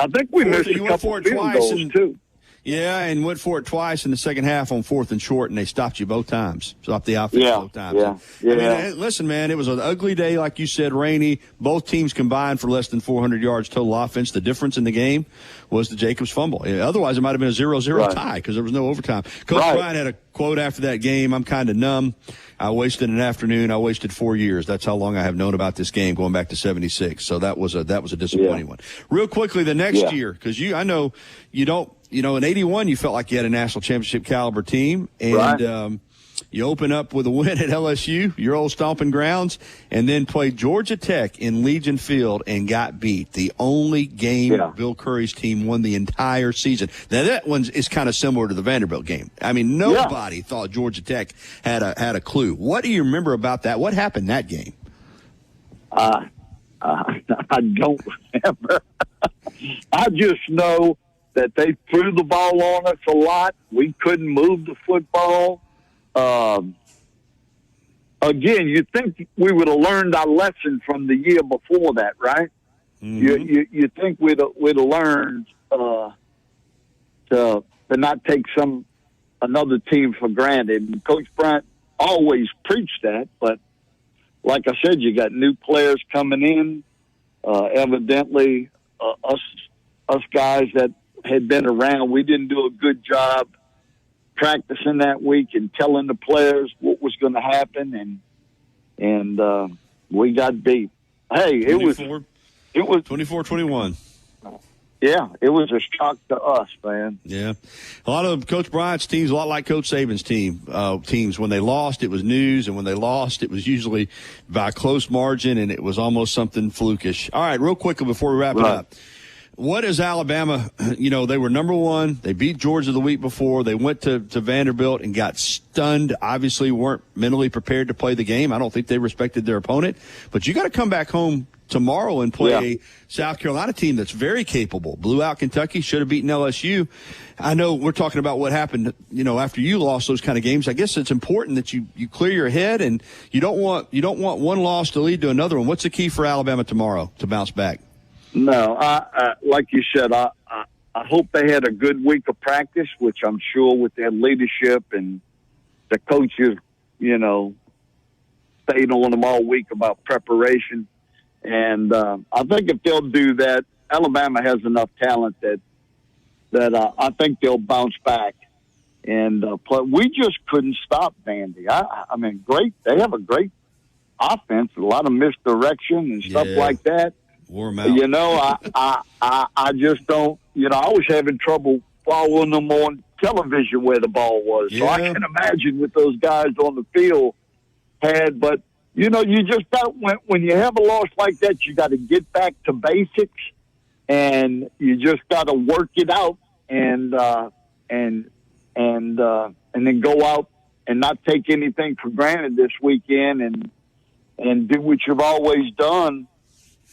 think we missed a couple of field goals too. Yeah, and went for it twice in the second half on 4th and short, and they stopped you both times. Stopped the offense both times. Yeah. I mean, listen, man, it was an ugly day, like you said, rainy. Both teams combined for less than 400 yards total offense. The difference in the game was the Jacobs fumble. Otherwise, it might have been a 0-0 tie because there was no overtime. Coach Bryant had a quote after that game, "I'm kind of numb. I wasted an afternoon. I wasted 4 years. That's how long I have known about this game, going back to '76. So that was a disappointing one. Real quickly, the next year, because I know you don't. You know, in '81, you felt like you had a national championship caliber team, and you open up with a win at LSU, your old stomping grounds, and then played Georgia Tech in Legion Field and got beat. The only game Bill Curry's team won the entire season. Now that one is kind of similar to the Vanderbilt game. I mean, nobody thought Georgia Tech had a clue. What do you remember about that? What happened that game? I don't remember. I just know that they threw the ball on us a lot. We couldn't move the football. Again, you think we would have learned our lesson from the year before that, right? Mm-hmm. You think we'd have learned to not take another team for granted. And Coach Bryant always preached that, but like I said, you got new players coming in. Evidently, us guys that had been around, we didn't do a good job practicing that week and telling the players what was going to happen, and we got beat. Hey, it was 24-21. Yeah, it was a shock to us, man. Yeah, a lot of Coach Bryant's teams, a lot like Coach Saban's teams. When they lost, it was news, and when they lost, it was usually by a close margin, and it was almost something flukish. All right, real quickly before we wrap it up. What is Alabama? You know, they were number one. They beat Georgia the week before. They went to Vanderbilt and got stunned. Obviously weren't mentally prepared to play the game. I don't think they respected their opponent. But you got to come back home tomorrow and play a South Carolina team that's very capable. Blew out Kentucky, should have beaten LSU. I know we're talking about what happened, you know, after you lost those kind of games. I guess it's important that you clear your head, and you don't want one loss to lead to another one. What's the key for Alabama tomorrow to bounce back? No, like you said, I hope they had a good week of practice, which I'm sure with their leadership and the coaches, you know, stayed on them all week about preparation. And I think if they'll do that, Alabama has enough talent that I think they'll bounce back. And we just couldn't stop Vandy. I mean, great. They have a great offense, a lot of misdirection and stuff like that. Wore 'em out. You know, I just don't. You know, I was having trouble following them on television where the ball was. So I can imagine what those guys on the field had. But you know, you just got when you have a loss like that, you got to get back to basics, and you just got to work it out, and then go out and not take anything for granted this weekend, and do what you've always done.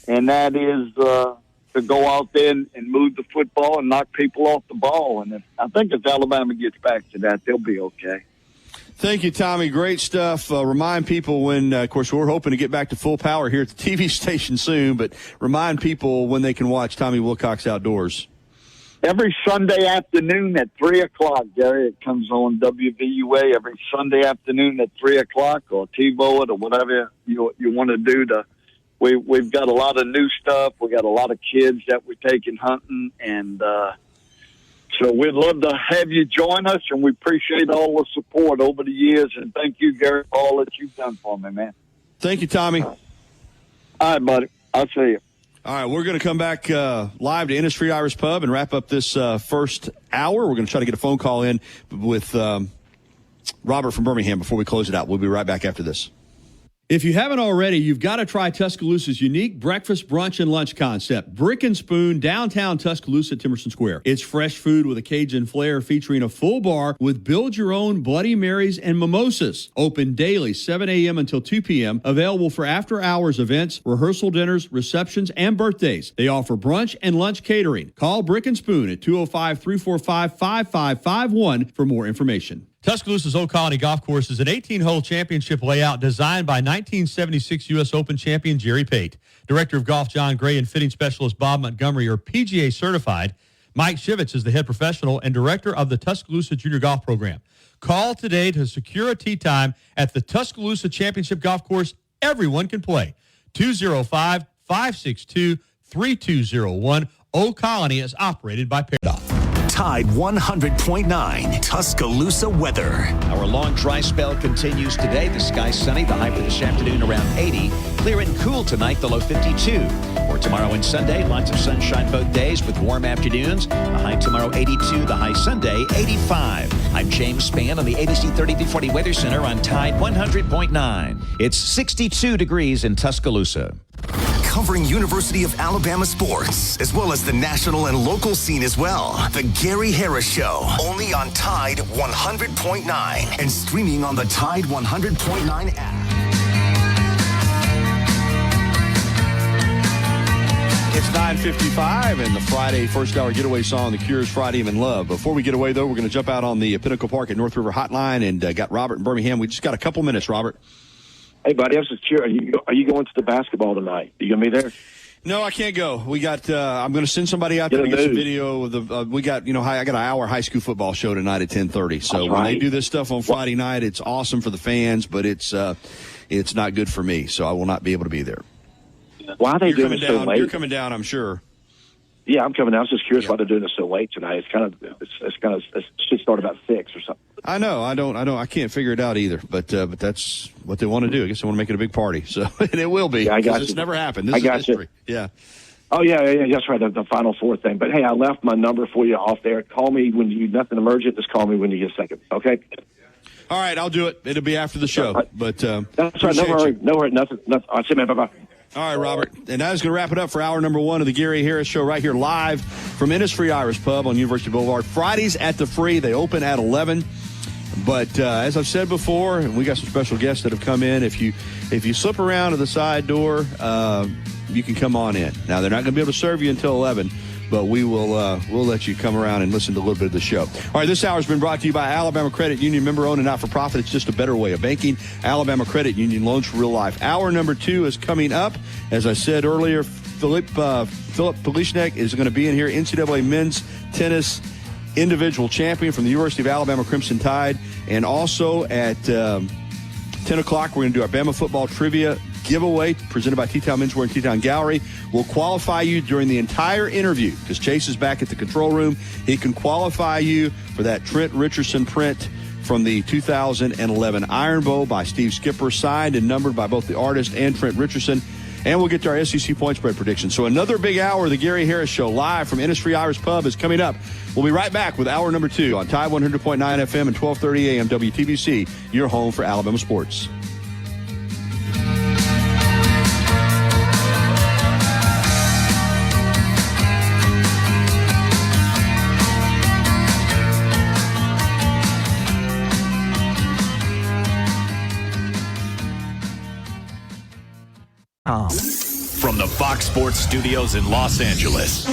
And that is to go out there and move the football and knock people off the ball. And I think if Alabama gets back to that, they'll be okay. Thank you, Tommy. Great stuff. Remind people when, of course, we're hoping to get back to full power here at the TV station soon, but remind people when they can watch Tommy Wilcox Outdoors. Every Sunday afternoon at 3 o'clock, Gary. It comes on WVUA every Sunday afternoon at 3 o'clock, or TiVo it, or whatever you want to do to. We've got a lot of new stuff. We got a lot of kids that we're taking hunting, and so we'd love to have you join us, and we appreciate all the support over the years. And thank you, Gary, for all that you've done for me, man. Thank you, Tommy. All right, buddy. I'll see you. All right, we're going to come back live to Innis Street Irish Pub and wrap up this first hour. We're going to try to get a phone call in with Robert from Birmingham before we close it out. We'll be right back after this. If you haven't already, you've got to try Tuscaloosa's unique breakfast, brunch, and lunch concept. Brick and Spoon, downtown Tuscaloosa at Timerson Square. It's fresh food with a Cajun flair featuring a full bar with build-your-own Bloody Marys and mimosas. Open daily, 7 a.m. until 2 p.m. Available for after-hours events, rehearsal dinners, receptions, and birthdays. They offer brunch and lunch catering. Call Brick and Spoon at 205-345-5551 for more information. Tuscaloosa's Old Colony Golf Course is an 18-hole championship layout designed by 1976 U.S. Open champion Jerry Pate. Director of Golf John Gray and fitting specialist Bob Montgomery are PGA certified. Mike Shivitz is the head professional and director of the Tuscaloosa Junior Golf Program. Call today to secure a tee time at the Tuscaloosa Championship Golf Course. Everyone can play. 205-562-3201. Old Colony is operated by Paradox. Tide 100.9 Tuscaloosa weather. Our long dry spell continues today. The sky sunny, the high for this afternoon around 80. Clear and cool tonight, the low 52. For tomorrow and Sunday, lots of sunshine both days with warm afternoons. The high tomorrow 82, the high Sunday 85. I'm James Spann on the ABC 3340 Weather Center on Tide 100.9. It's 62 degrees in Tuscaloosa. Covering University of Alabama sports, as well as the national and local scene as well. The Gary Harris Show, only on Tide 100.9 and streaming on the Tide 100.9 app. It's 9:55 and the Friday first hour getaway song, The Cure's Friday I'm in Love. Before we get away, though, we're going to jump out on the Pinnacle Park at North River Hotline and got Robert in Birmingham. We just got a couple minutes, Robert. Hey, buddy, I was just curious. Are you going to the basketball tonight? Are you going to be there? No, I can't go. We got. I'm going to send somebody out there to get some video of the. We got. I got an hour high school football show tonight at 10:30. So when they do this stuff on Friday night, it's awesome for the fans, but it's not good for me. So I will not be able to be there. Why are they doing it so late? You're coming down, I'm sure. Yeah, I'm coming down. I was just curious why they're doing it so late tonight. It should start about 6 or something. I know. I can't figure it out either. But that's what they want to do. I guess they want to make it a big party. So and it will be. Yeah, I got it's you. never happened. This is history. Yeah. Oh yeah. That's right. The Final Four thing. But hey, I left my number for you off there. Call me when you nothing emergent. Just call me when you get a second. Okay. All right, I'll do it. It'll be after the show. But that's right. No hurry. Nothing. I'll see you, man. Bye-bye. All right, Robert. And that is going to wrap it up for hour number 1 of the Gary Harris Show right here live from Innisfree Irish Pub on University Boulevard. Fridays at the Free. They open at 11. But as I've said before, and we got some special guests that have come in, if you slip around to the side door, you can come on in. Now, they're not going to be able to serve you until 11, but we'll let you come around and listen to a little bit of the show. All right, this hour has been brought to you by Alabama Credit Union, member-owned and not-for-profit. It's just a better way of banking. Alabama Credit Union, loans for real life. Hour number 2 is coming up. As I said earlier, Philip Polishnek is going to be in here, NCAA men's tennis individual champion from the University of Alabama Crimson Tide. And also at 10 o'clock, we're going to do our Bama football trivia giveaway presented by T-Town Menswear and T-Town Gallery. We'll qualify you during the entire interview because Chase is back at the control room. He can qualify you for that Trent Richardson print from the 2011 Iron Bowl by Steve Skipper, signed and numbered by both the artist and Trent Richardson. And we'll get to our SEC point spread prediction. So another big hour of the Gary Harris Show live from Innisfree Irish Pub is coming up. We'll be right back with hour number 2 on Tide 100.9 FM and 1230 AM WTBC, your home for Alabama sports. From the Fox Sports Studios in Los Angeles,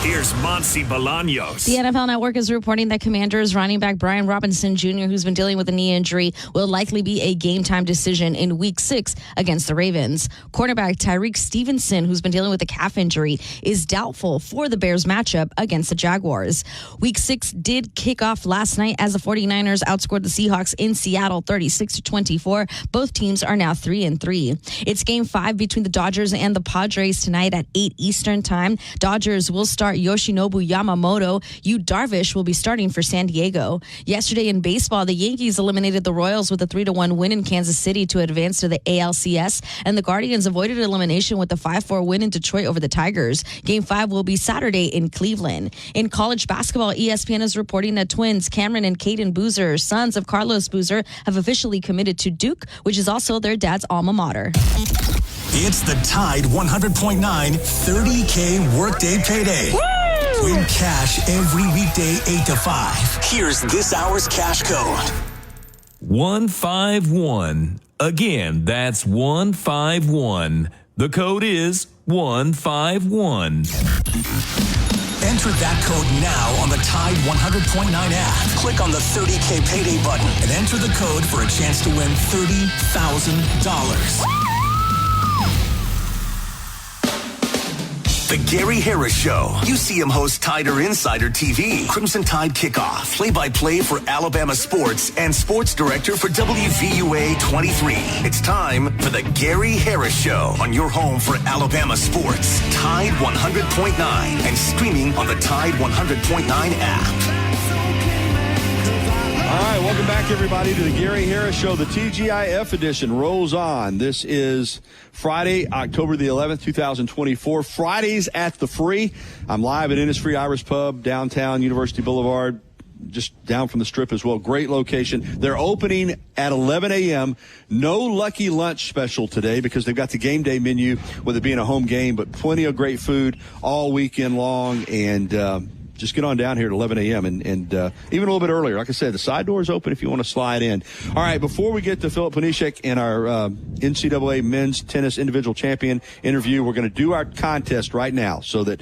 here's Monsi Bolaños. The NFL Network is reporting that Commanders running back Brian Robinson Jr., who's been dealing with a knee injury, will likely be a game-time decision in Week 6 against the Ravens. Quarterback Tyreek Stevenson, who's been dealing with a calf injury, is doubtful for the Bears matchup against the Jaguars. Week 6 did kick off last night as the 49ers outscored the Seahawks in Seattle 36-24. Both teams are now 3-3. It's Game 5 between the Dodgers and the Padres tonight at 8 Eastern Time. Dodgers will start start Yoshinobu Yamamoto. Yu Darvish will be starting for San Diego. Yesterday in baseball, the Yankees eliminated the Royals with a 3-1 win in Kansas City to advance to the ALCS, and the Guardians avoided elimination with a 5-4 win in Detroit over the Tigers. Game 5 will be Saturday in Cleveland. In college basketball, ESPN is reporting that twins Cameron and Caden Boozer, sons of Carlos Boozer, have officially committed to Duke, which is also their dad's alma mater. It's the Tide 100.9 30K Workday Payday. Woo! Win cash every weekday 8 to 5. Here's this hour's cash code. 151. Again, that's 151. The code is 151. Enter that code now on the Tide 100.9 app. Click on the 30K Payday button and enter the code for a chance to win $30,000. The Gary Harris Show. You see him host Tider Insider TV, Crimson Tide Kickoff, play-by-play for Alabama sports, and sports director for WVUA 23. It's time for the Gary Harris Show on your home for Alabama sports. Tide 100.9 and streaming on the Tide 100.9 app. All right, welcome back, everybody, to the Gary Harris Show. The TGIF edition rolls on. This is Friday, October the 11th, 2024. Fridays at the Free. I'm live at Innisfree Irish Pub, downtown University Boulevard, just down from the Strip as well. Great location. They're opening at 11 a.m. No lucky lunch special today because they've got the game day menu with it being a home game, but plenty of great food all weekend long, and just get on down here at 11 a.m. and even a little bit earlier. Like I said, the side door is open if you want to slide in. All right, before we get to Philip Panishek and our NCAA men's tennis individual champion interview, we're going to do our contest right now so that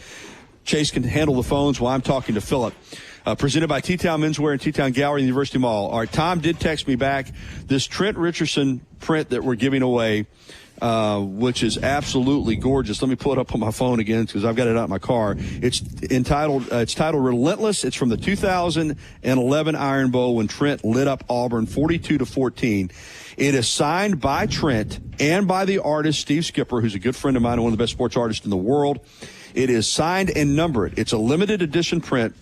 Chase can handle the phones while I'm talking to Philip. Presented by T-Town Menswear and T-Town Gallery in the University Mall. All right, Tom did text me back. This Trent Richardson print that we're giving away, which is absolutely gorgeous. Let me pull it up on my phone again because I've got it out in my car. It's titled Relentless. It's from the 2011 Iron Bowl when Trent lit up Auburn 42-14. It is signed by Trent and by the artist Steve Skipper, who's a good friend of mine and one of the best sports artists in the world. It is signed and numbered. It's a limited edition print.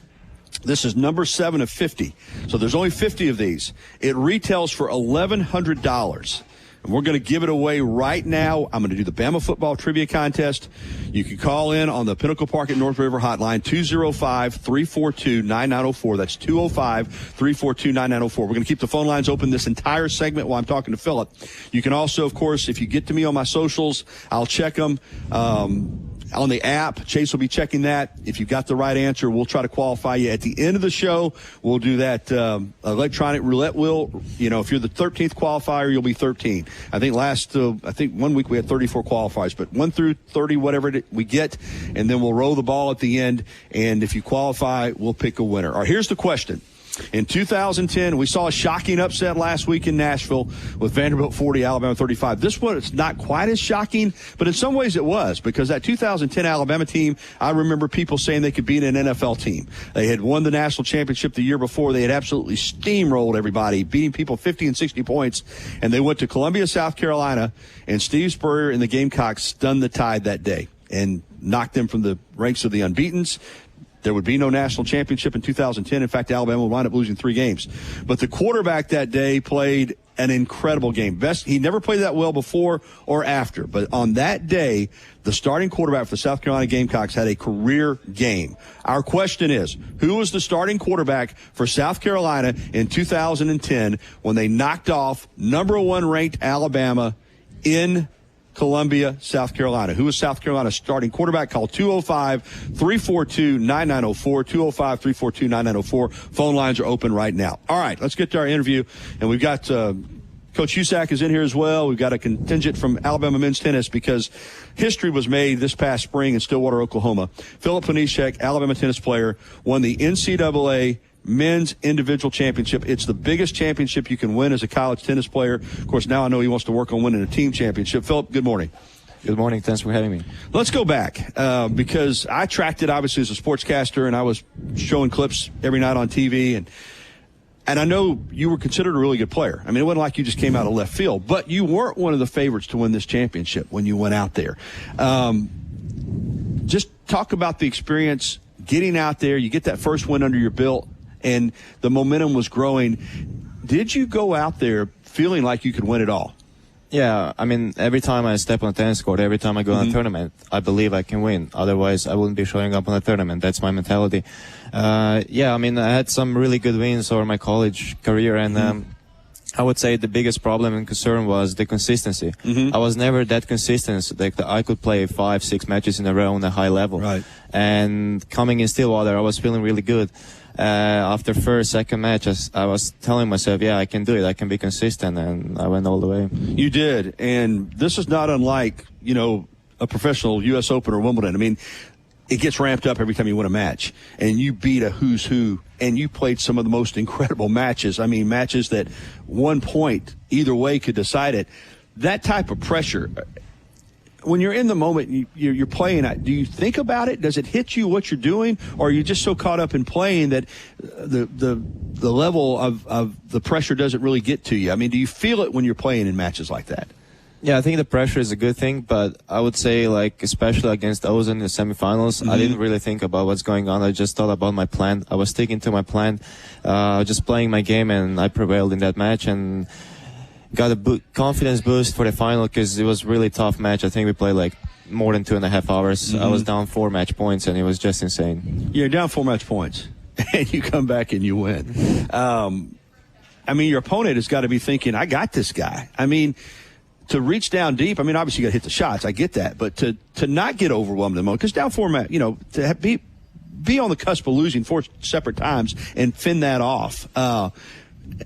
This is number 7 of 50. So there's only 50 of these. It retails for $1,100. And we're going to give it away right now. I'm going to do the Bama football trivia contest. You can call in on the Pinnacle Park at North River hotline, 205-342-9904. That's 205-342-9904. We're going to keep the phone lines open this entire segment while I'm talking to Philip. You can also, of course, if you get to me on my socials, I'll check them. On the app, Chase will be checking that. If you got the right answer, we'll try to qualify you. At the end of the show, we'll do that electronic roulette wheel. You know, if you're the 13th qualifier, you'll be 13. I think 1 week we had 34 qualifiers, but 1 through 30, whatever we get, and then we'll roll the ball at the end. And if you qualify, we'll pick a winner. All right, here's the question. In 2010, we saw a shocking upset last week in Nashville with Vanderbilt 40, Alabama 35. This one, it's not quite as shocking, but in some ways it was because that 2010 Alabama team, I remember people saying they could beat an NFL team. They had won the national championship the year before. They had absolutely steamrolled everybody, beating people 50 and 60 points, and they went to Columbia, South Carolina, and Steve Spurrier and the Gamecocks stunned the Tide that day and knocked them from the ranks of the unbeatens. There would be no national championship in 2010. In fact, Alabama would wind up losing 3 games. But the quarterback that day played an incredible game. He never played that well before or after. But on that day, the starting quarterback for the South Carolina Gamecocks had a career game. Our question is, who was the starting quarterback for South Carolina in 2010 when they knocked off number 1 ranked Alabama in Columbia, South Carolina? Who is South Carolina's starting quarterback? Call 205-342-9904, 205-342-9904. Phone lines are open right now. All right, let's get to our interview. And we've got Coach Husak is in here as well. We've got a contingent from Alabama men's tennis because history was made this past spring in Stillwater, Oklahoma. Philip Panishek, Alabama tennis player, won the NCAA men's individual championship. It's the biggest championship you can win as a college tennis player. Of course, now I know he wants to work on winning a team championship. Philip, good morning. Good morning. Thanks for having me. Let's go back because I tracked it, obviously, as a sportscaster, and I was showing clips every night on TV. And I know you were considered a really good player. I mean, it wasn't like you just came out of left field, but you weren't one of the favorites to win this championship when you went out there. Just talk about the experience getting out there, you get that first win under your belt, and the momentum was growing. Did you go out there feeling like you could win it all? Yeah, I mean, every time I step on a tennis court, every time I go on a tournament, I believe I can win. Otherwise, I wouldn't be showing up on a tournament. That's my mentality. Yeah, I mean, I had some really good wins over my college career, and I would say the biggest problem and concern was the consistency. I was never that consistent. Like I could play 5-6 matches in a row on a high level. Right. And coming in Stillwater, I was feeling really good. After first, second match, I was telling myself, yeah, I can do it. I can be consistent, and I went all the way. You did, and this is not unlike, a professional U.S. Open or Wimbledon. I mean, it gets ramped up every time you win a match, and you beat a who's who, and you played some of the most incredible matches. I mean, matches that 1 point either way could decide it. That type of pressure, when you're in the moment, you're playing, do you think about it? Does it hit you what you're doing, or are you just so caught up in playing that the level of the pressure doesn't really get to you? I mean, do you feel it when you're playing in matches like that? Yeah, I think the pressure is a good thing, but I would say, like, especially against Ozan in the semifinals, I didn't really think about what's going on. I just thought about my plan. I was sticking to my plan, just playing my game, and I prevailed in that match and got a confidence boost for the final because it was a really tough match. I think we played like more than 2.5 hours. I was down 4 match points, and it was just insane. You're down 4 match points, and you come back and you win. I mean, your opponent has got to be thinking, I got this guy. I mean, to reach down deep, I mean, obviously you got to hit the shots. I get that. But to not get overwhelmed in the moment, because down 4 match, to be on the cusp of losing 4 separate times and fend that off.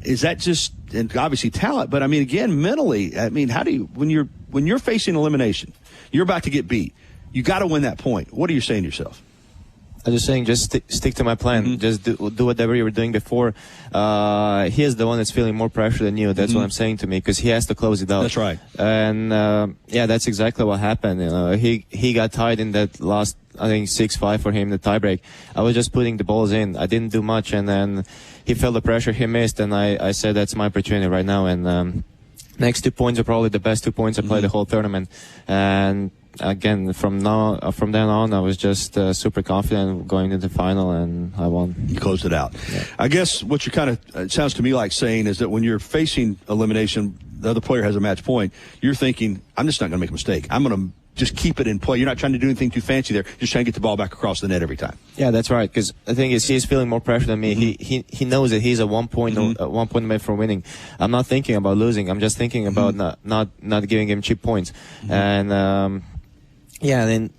Is that just, and obviously talent, but I mean, again, mentally, I mean, how do you, when you're facing elimination, you're about to get beat, you got to win that point. What are you saying to yourself? I'm just saying, just stick to my plan. Just do whatever you were doing before. He is the one that's feeling more pressure than you. That's what I'm saying to me, because he has to close it out. That's right. And yeah, that's exactly what happened. He got tied in that last, I think 6-5 for him, the tiebreak. I was just putting the balls in. I didn't do much, and then he felt the pressure. He missed, and I said that's my opportunity right now. And next 2 points are probably the best 2 points I played the whole tournament. And again, from then on, I was just super confident going into the final, and I won. You closed it out. Yeah. I guess what you're kind of, it sounds to me like saying is that when you're facing elimination, the other player has a match point, you're thinking, I'm just not going to make a mistake. I'm going to just keep it in play. You're not trying to do anything too fancy there. Just trying to get the ball back across the net every time. Yeah, that's right. Because the thing is, he's feeling more pressure than me. He knows that he's a 1 point away from winning. I'm not thinking about losing. I'm just thinking about not giving him cheap points. And yeah, then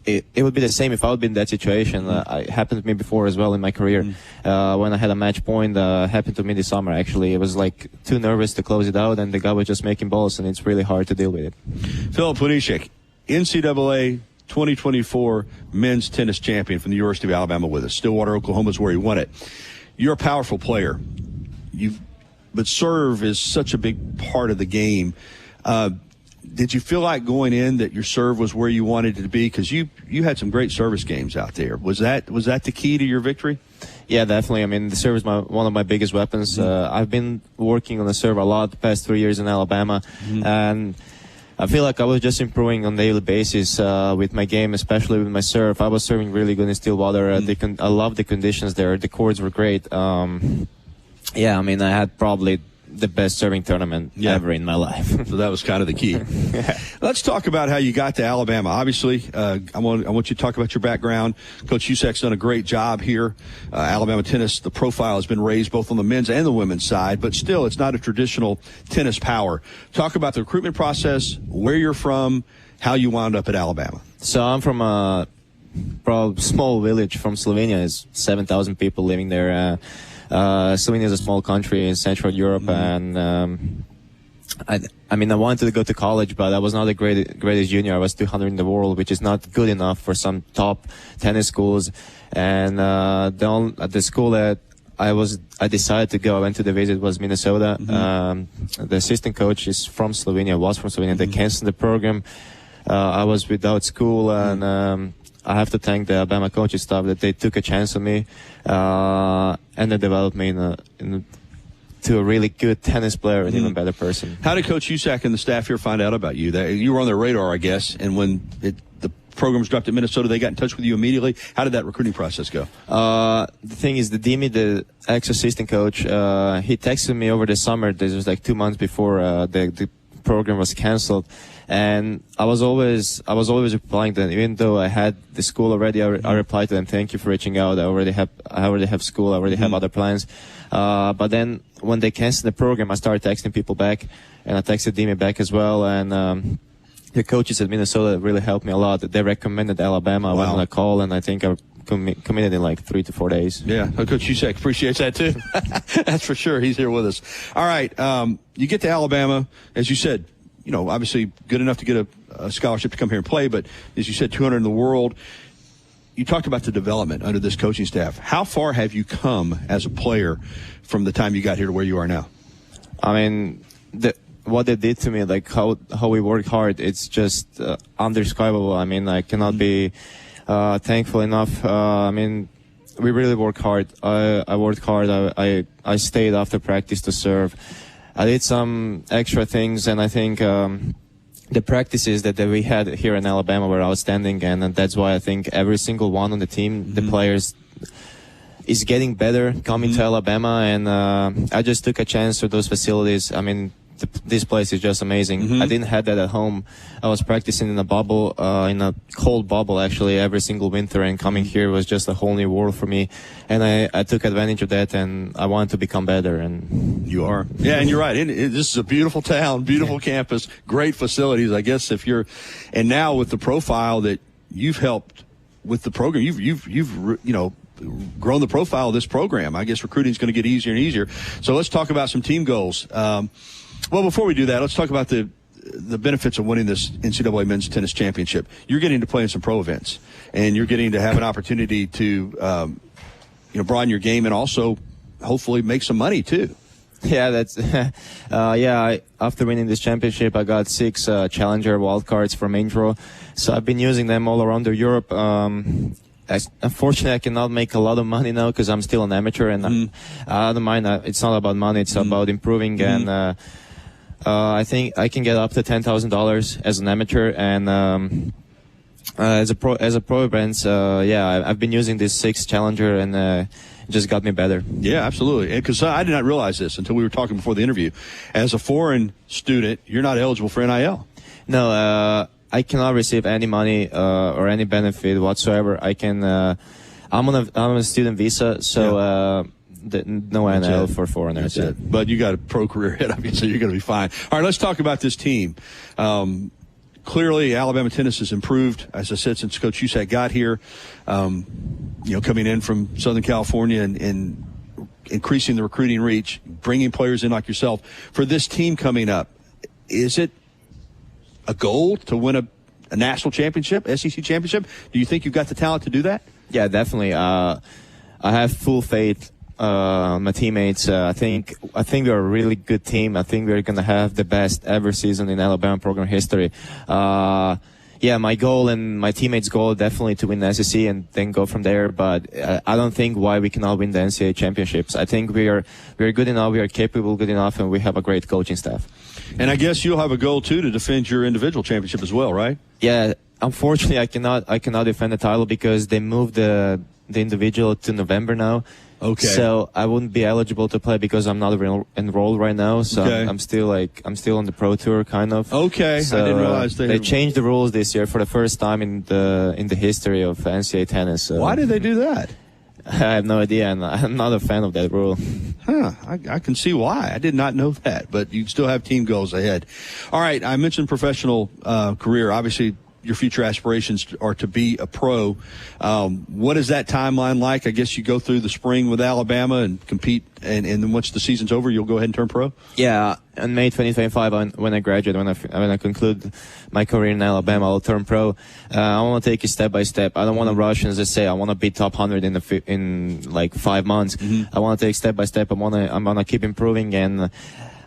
it would be the same if I would be in that situation. It happened to me before as well in my career. When I had a match point, happened to me this summer, actually. It was like too nervous to close it out, and the guy was just making balls, and it's really hard to deal with it. Philip Wanishek, NCAA 2024 men's tennis champion from the University of Alabama with us. Stillwater, Oklahoma is where he won it. You're a powerful player. But serve is such a big part of the game. Did you feel like going in that your serve was where you wanted it to be? Because you had some great service games out there. Was that the key to your victory? Yeah, definitely. I mean, the serve is one of my biggest weapons. I've been working on the serve a lot the past 3 years in Alabama, and I feel like I was just improving on a daily basis with my game, especially with my serve. I was serving really good in Stillwater. I love the conditions there. The courts were great. Yeah, I mean, I had probably the best serving tournament ever in my life. So that was kind of the key. Let's talk about how you got to Alabama. Obviously, I want you to talk about your background. Coach Usak's done a great job here. Alabama tennis, the profile has been raised both on the men's and the women's side, but still it's not a traditional tennis power. Talk about the recruitment process, where you're from, how you wound up at Alabama. So I'm from a small village from Slovenia. There's 7,000 people living there. Slovenia is a small country in Central Europe, and I mean, I wanted to go to college, but I was not the greatest junior. I was 200 in the world, which is not good enough for some top tennis schools. And the school that I decided to go, I went to the visit, was Minnesota. The assistant coach is from Slovenia, was from Slovenia. They canceled the program. I was without school, and I have to thank the Alabama coaching staff that they took a chance on me, and they developed me to a really good tennis player and even better person. How did Coach Usak and the staff here find out about you? You were on their radar, I guess, and when the programs dropped at Minnesota, they got in touch with you immediately. How did that recruiting process go? The thing is, the Dimi, the ex-assistant coach, he texted me over the summer. This was like 2 months before the program was canceled, and I was always replying to them. Even though I had the school already, I replied to them, "Thank you for reaching out. I already have school. I already have other plans." But then when they canceled the program, I started texting people back, and I texted Dimi back as well, and the coaches at Minnesota really helped me a lot. They recommended Alabama. I went on a call, and I think I committed in like 3 to 4 days. Yeah, Coach Shusek appreciates that too. That's for sure. He's here with us. All right, you get to Alabama, as you said, obviously good enough to get a scholarship to come here and play, but as you said, 200 in the world. You talked about the development under this coaching staff. How far have you come as a player from the time you got here to where you are now? I mean, what they did to me, like how we work hard, it's just undescribable. I mean, I cannot be thankful enough. I mean, we really work hard. I worked hard. I stayed after practice to serve. I did some extra things, and I think the practices that we had here in Alabama were outstanding, and that's why I think every single one on the team, the players, is getting better coming to Alabama, and I just took a chance with those facilities. I mean, this place is just amazing. I didn't have that at home. I was practicing in a bubble, in a cold bubble actually, every single winter, and coming here was just a whole new world for me. And I took advantage of that, and I wanted to become better. And you are. Yeah, and you're right. This is a beautiful town, beautiful campus, great facilities. I guess and now with the profile that you've helped with the program, you've grown the profile of this program. I guess recruiting is going to get easier and easier. So let's talk about some team goals. Well, before we do that, let's talk about the benefits of winning this NCAA Men's Tennis Championship. You're getting to play in some pro events, and you're getting to have an opportunity to, broaden your game and also hopefully make some money too. Yeah, that's after winning this championship, I got 6 challenger wildcards for main draw, so I've been using them all around Europe. Unfortunately, I cannot make a lot of money now because I'm still an amateur, and I don't mind. It's not about money; it's about improving. And I think I can get up to $10,000 as an amateur, and as a pro events, I've been using this 6 challenger, and it just got me better. Yeah, absolutely. Because I did not realize this until we were talking before the interview. As a foreign student, you're not eligible for NIL. No. I cannot receive any money or any benefit whatsoever. I can. I'm on a student visa, so no NIL for foreigners. That's it. But you got a pro career ahead of you, so you're going to be fine. All right, let's talk about this team. Clearly, Alabama tennis has improved, as I said, since Coach Shusek got here. Coming in from Southern California and increasing the recruiting reach, bringing players in like yourself. For this team coming up, is it a goal to win a national championship, SEC championship? Do you think you've got the talent to do that? Yeah, definitely. I have full faith my teammates. I think we're a really good team. I think we're going to have the best ever season in Alabama program history. My goal and my teammates' goal definitely to win the SEC and then go from there. But I don't think why we cannot win the NCAA championships. I think we are good enough, we are capable, good enough, and we have a great coaching staff. And I guess you'll have a goal too to defend your individual championship as well, right? Yeah. Unfortunately, I cannot defend the title because they moved the individual to November now. Okay. So I wouldn't be eligible to play because I'm not enrolled right now. So okay. I'm still on the pro tour kind of. Okay. So, I didn't realize they changed the rules this year for the first time in the history of NCAA tennis. So. Why did they do that? I have no idea, and I'm not a fan of that rule. Huh. I can see why. I did not know that, but you still have team goals ahead. All right. I mentioned professional career. Obviously, your future aspirations are to be a pro. What is that timeline like? I guess you go through the spring with Alabama and compete, and then once the season's over, you'll go ahead and turn pro? Yeah, in May 2025, when I graduate, when I conclude my career in Alabama, I'll turn pro. I want to take it step by step. I don't want to rush and just say I want to be top 100 in like 5 months. I want to take step by step. I'm gonna keep improving, and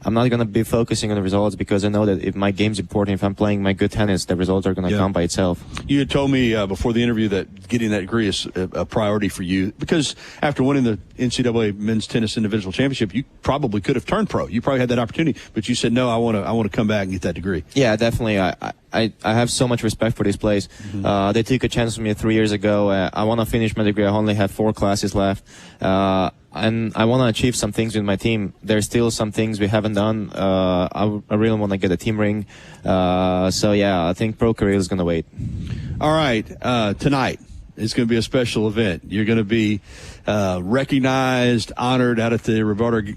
I'm not going to be focusing on the results because I know that if my game's important, if I'm playing my good tennis, the results are going to come by itself. You had told me before the interview that getting that degree is a priority for you because after winning the NCAA Men's Tennis Individual Championship, you probably could have turned pro. You probably had that opportunity, but you said, no, I want to come back and get that degree. Yeah, definitely. I have so much respect for this place. Mm-hmm. They took a chance on me 3 years ago. I want to finish my degree. I only have 4 classes left. And I want to achieve some things with my team. There's still some things we haven't done. I really want to get a team ring. So, yeah, I think pro career is going to wait. All right. Tonight is going to be a special event. You're going to be recognized, honored out at the Roberta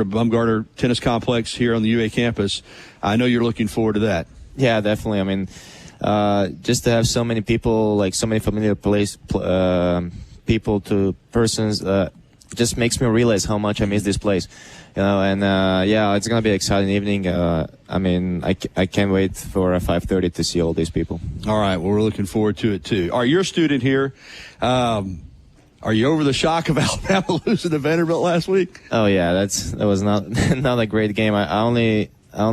Bumgarner Tennis Complex here on the UA campus. I know you're looking forward to that. Yeah, definitely. I mean, just to have so many people, like so many familiar people to persons, just makes me realize how much I miss this place. And yeah, it's gonna be an exciting evening. I mean, I can't wait for 5:30 to see all these people. All right, well, we're looking forward to it too. All right, you're a student here. Are you over the shock of Alabama losing to Vanderbilt last week? Oh yeah, that was not a great game. I only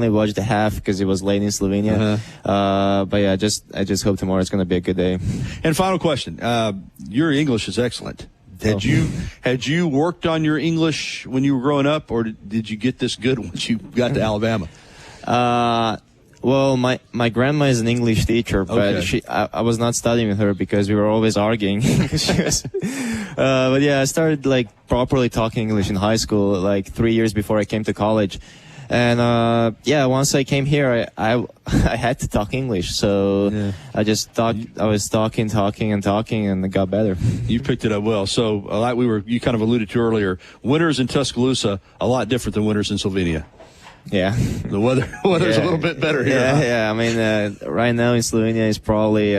watched the half because it was late in Slovenia. But yeah, I just hope tomorrow is going to be a good day. And final question: your English is excellent. Had you worked on your English when you were growing up, or did you get this good once you got to Alabama? Well, my grandma is an English teacher, but Okay. I was not studying with her because we were always arguing. But yeah, I started like properly talking English in high school, like 3 years before I came to college. And yeah, once I came here, I had to talk English, so I just thought I was talking, and it got better. You picked it up well. So, like you kind of alluded to earlier, winters in Tuscaloosa a lot different than winters in Slovenia. Yeah, the weather's a little bit better here. Yeah, huh? yeah. I mean, right now in Slovenia it's probably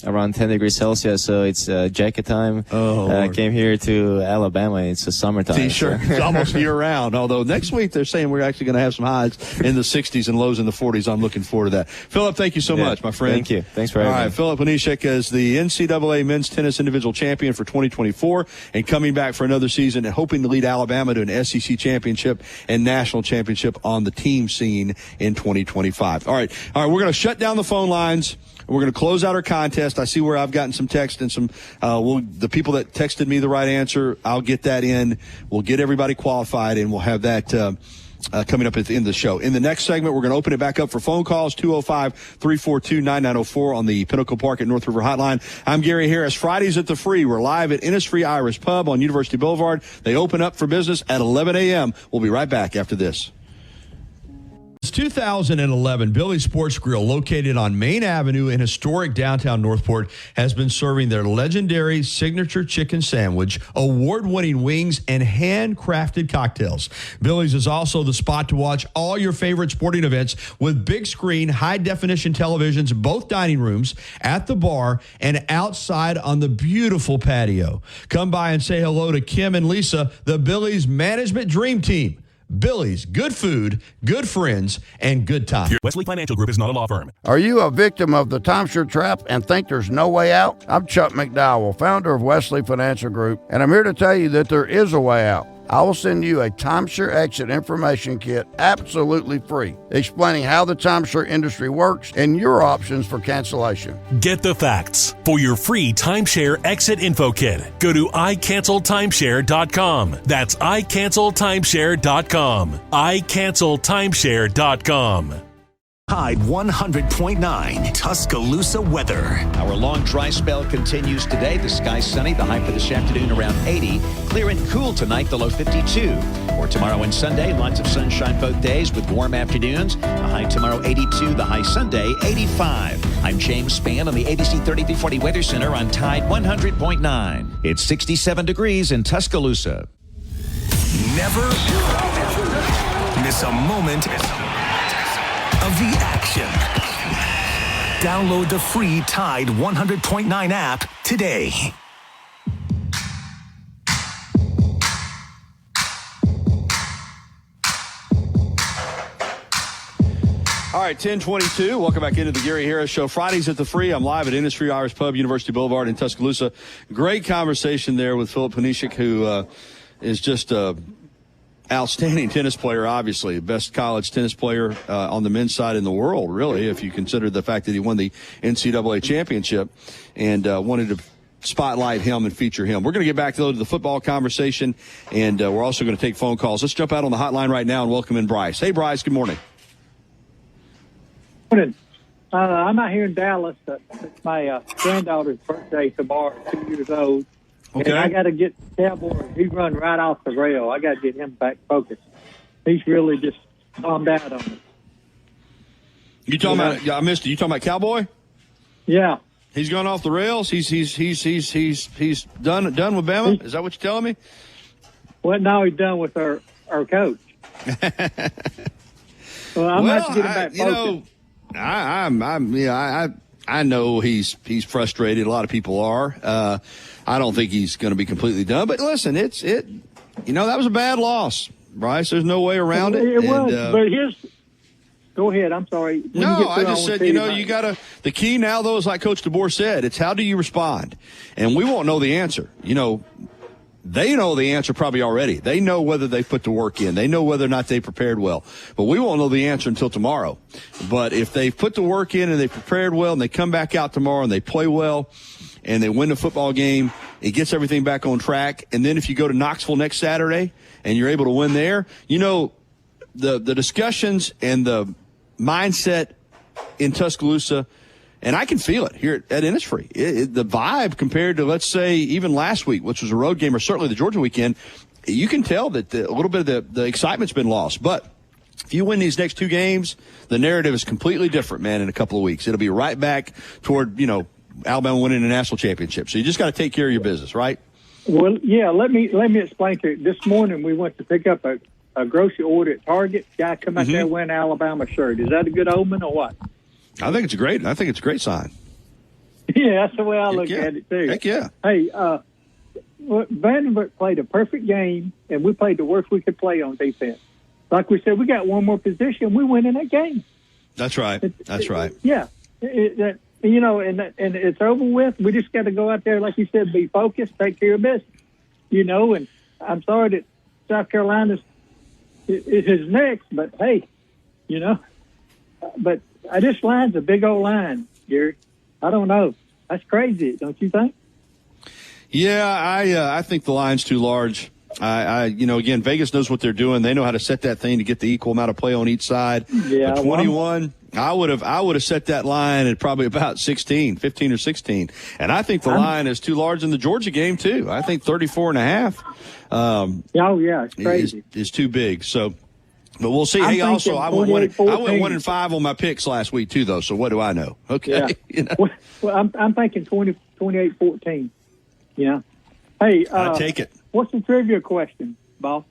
around 10 degrees Celsius, so it's jacket time. I came here to Alabama. It's a summertime. T-shirt. So. It's almost year-round, although next week they're saying we're actually going to have some highs in the 60s and lows in the 40s. I'm looking forward to that. Philip, thank you so much, my friend. Thank you. Thanks for having me. All right, Philip Panishek is the NCAA Men's Tennis Individual Champion for 2024 and coming back for another season and hoping to lead Alabama to an SEC championship and national championship on the team scene in 2025. All right, we're going to shut down the phone lines. We're going to close out our contest. I see where I've gotten some text and some, the people that texted me the right answer, I'll get that in. We'll get everybody qualified, and we'll have that coming up at the end of the show. In the next segment, we're going to open it back up for phone calls, 205-342-9904 on the Pinnacle Park at North River Hotline. I'm Gary Harris. Fridays at the Free. We're live at Innisfree Irish Pub on University Boulevard. They open up for business at 11 a.m. We'll be right back after this. Since 2011, Billy's Sports Grill, located on Main Avenue in historic downtown Northport, has been serving their legendary signature chicken sandwich, award-winning wings, and handcrafted cocktails. Billy's is also the spot to watch all your favorite sporting events with big screen, high-definition televisions in both dining rooms, at the bar, and outside on the beautiful patio. Come by and say hello to Kim and Lisa, the Billy's Management Dream Team. Billy's, good food, good friends, and good time. Wesley Financial Group is not a law firm. Are you a victim of the timeshare trap and think there's no way out? I'm Chuck McDowell, founder of Wesley Financial Group, and I'm here to tell you that there is a way out. I will send you a timeshare exit information kit absolutely free, explaining how the timeshare industry works and your options for cancellation. Get the facts. For your free timeshare exit info kit, go to iCancelTimeshare.com. That's iCancelTimeshare.com. iCancelTimeshare.com. Tide 100.9 Tuscaloosa weather. Our long dry spell continues today. The sky sunny, the high for this afternoon around 80. Clear and cool tonight, the low 52. For tomorrow and Sunday, lots of sunshine both days with warm afternoons. The high tomorrow 82, the high Sunday 85. I'm James Spann on the ABC 3340 Weather Center on Tide 100.9. It's 67 degrees in Tuscaloosa. Never miss a moment of the action. Download the free Tide 100.9 app today. All right, 10:22. Welcome back into the Gary Harris Show. Fridays at the Free. I'm live at Innisfree Irish Pub, University Boulevard in Tuscaloosa. Great conversation there with Philip Panishek, who is just outstanding tennis player, obviously. Best college tennis player on the men's side in the world, really, if you consider the fact that he won the NCAA championship, and wanted to spotlight him and feature him. We're going to get back, though, to the football conversation, and we're also going to take phone calls. Let's jump out on the hotline right now and welcome in Bryce. Hey, Bryce, good morning. Morning. I'm out here in Dallas. It's my granddaughter's birthday tomorrow, 2 years old. Okay. And I got to get Cowboy. He run right off the rail. I got to get him back focused. He's really just bombed out on me. You talking about? I missed it. You talking about Cowboy? Yeah. He's gone off the rails. He's done with Bama. Is that what you're telling me? Well, now he's done with our coach. Well, I'm going to have to get him back focused. I know he's frustrated. A lot of people are. I don't think he's going to be completely done. But listen, that was a bad loss, Bryce. There's no way around it. It was, but go ahead. I'm sorry. No, I just said, you got to, the key now, though, is like Coach DeBoer said, it's how do you respond? And we won't know the answer. They know the answer probably already. They know whether they put the work in. They know whether or not they prepared well. But we won't know the answer until tomorrow. But if they put the work in and they prepared well and they come back out tomorrow and they play well and they win the football game, it gets everything back on track. And then if you go to Knoxville next Saturday and you're able to win there, the discussions and the mindset in Tuscaloosa, and I can feel it here at Innisfree. The vibe compared to, let's say, even last week, which was a road game, or certainly the Georgia weekend, you can tell that a little bit of the excitement's been lost. But if you win these next two games, the narrative is completely different, man, in a couple of weeks. It'll be right back toward, Alabama winning a national championship. So you just got to take care of your business, right? Well, yeah, let me explain to you. This morning we went to pick up a grocery order at Target. Guy come out there wearing an Alabama shirt. Is that a good omen or what? I think it's a great sign. Yeah, that's the way I look at it, too. Heck yeah. Hey, Vanderbilt played a perfect game, and we played the worst we could play on defense. Like we said, we got one more position. We win in that game. That's right. Yeah. And it's over with. We just got to go out there, like you said, be focused, take care of business. And I'm sorry that South Carolina is next, but hey, but this line's a big old line, Gary. I don't know. That's crazy, don't you think? Yeah, I think the line's too large. Again, Vegas knows what they're doing. They know how to set that thing to get the equal amount of play on each side. Yeah, but 21, I would have set that line at probably about 15 or 16. And I think the line is too large in the Georgia game too. I think 34.5. It's crazy. Is too big. So, but we'll see. Hey, also, I went 1-5 on my picks last week too, though. So what do I know? Okay. Yeah. Well, I'm thinking 28-14. Yeah. Hey, I take it. What's the trivia question, boss?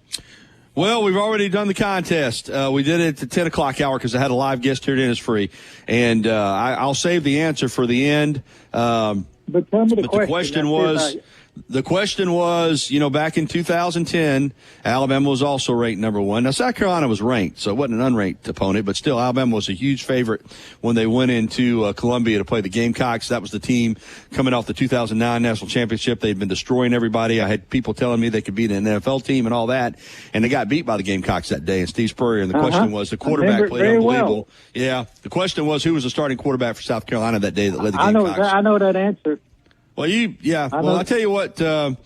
Well, we've already done the contest. We did it at the 10 o'clock hour because I had a live guest here at Innisfree. And I'll save the answer for the end. But tell me the question was, back in 2010, Alabama was also ranked number 1. Now, South Carolina was ranked, so it wasn't an unranked opponent, but still, Alabama was a huge favorite when they went into Columbia to play the Gamecocks. That was the team coming off the 2009 national championship. They'd been destroying everybody. I had people telling me they could beat an NFL team and all that, and they got beat by the Gamecocks that day and Steve Spurrier. And the question was, the quarterback played unbelievable. Well. Yeah, the question was, who was the starting quarterback for South Carolina that day that led the Gamecocks? I know that answer. Well, I'll tell you what, when